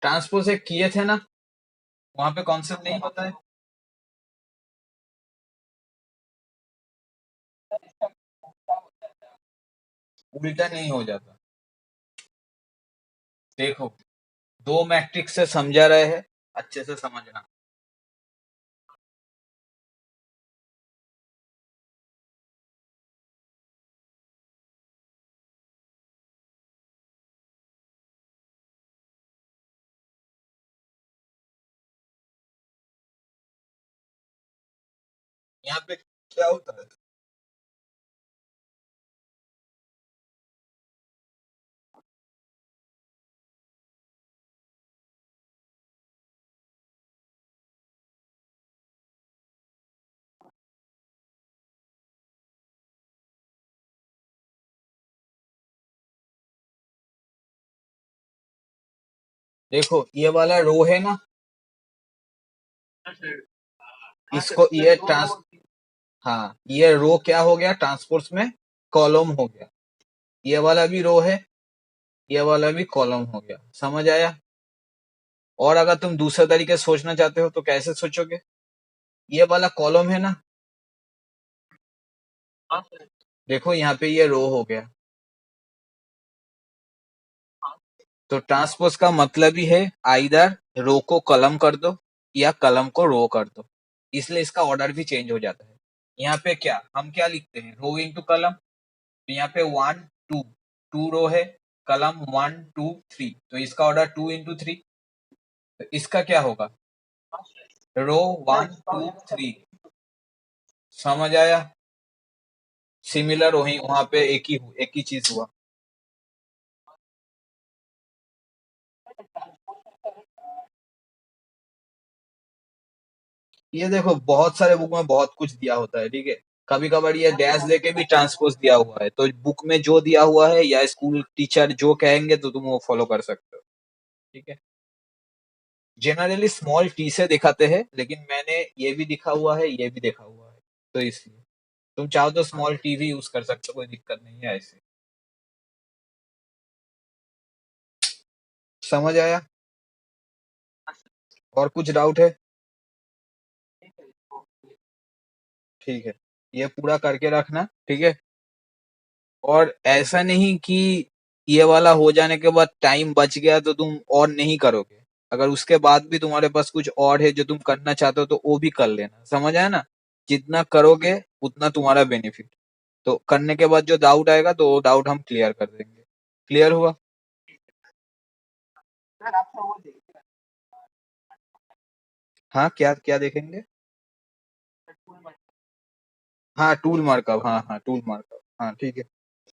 ट्रांसपोज एक किए थे ना, वहां पे कॉन्सेप्ट नहीं होता है। उल्टा नहीं हो जाता। देखो, दो मैट्रिक्स से समझा रहे हैं, अच्छे से समझना। यहाँ पे क्या होता है? देखो ये वाला रो है ना, इसको ये ट्रांस हाँ, ये रो क्या हो गया ट्रांसपोर्ट में? कॉलम हो गया। ये वाला भी रो है, ये वाला भी कॉलम हो गया। समझ आया? और अगर तुम दूसरे तरीके से सोचना चाहते हो तो कैसे सोचोगे? ये वाला कॉलम है ना, देखो यहाँ पे ये रो हो गया। तो ट्रांसपोज का मतलब ही है आइदर रो को कलम कर दो या कलम को रो कर दो, इसलिए इसका ऑर्डर भी चेंज हो जाता है। यहाँ पे क्या हम क्या लिखते हैं? रो इंटू कलम। तो यहाँ पे 1 2, 2 रो है, कलम 1 2 3, तो इसका ऑर्डर 2 इंटू 3। तो इसका क्या होगा? रो 1 2 3। समझ आया? सिमिलर वही वहां पे एक ही चीज हुआ। ये देखो बहुत सारे बुक में बहुत कुछ दिया होता है, ठीक है। कभी कभार ये डैश देके भी ट्रांसपोज दिया हुआ है, तो बुक में जो दिया हुआ है या स्कूल टीचर जो कहेंगे तो तुम वो फॉलो कर सकते हो, ठीक है। जनरली स्मॉल टी से दिखाते हैं, लेकिन मैंने ये भी दिखा हुआ है, ये भी देखा हुआ है, तो इसलिए तुम चाहो तो स्मॉल टी भी यूज कर सकते हो, कोई दिक्कत नहीं है ऐसे। समझ आया? और कुछ डाउट है? ठीक है, ये पूरा करके रखना, ठीक है। और ऐसा नहीं कि ये वाला हो जाने के बाद टाइम बच गया तो तुम और नहीं करोगे। अगर उसके बाद भी तुम्हारे पास कुछ और है जो तुम करना चाहते हो तो वो भी कर लेना। समझ आया ना? जितना करोगे उतना तुम्हारा बेनिफिट। तो करने के बाद जो डाउट आएगा तो वो डाउट हम क्लियर कर देंगे। क्लियर हुआ? हाँ, क्या क्या देखेंगे? हाँ, टूल मार्कअप, हाँ हाँ, टूल मार्कअप, हाँ ठीक है।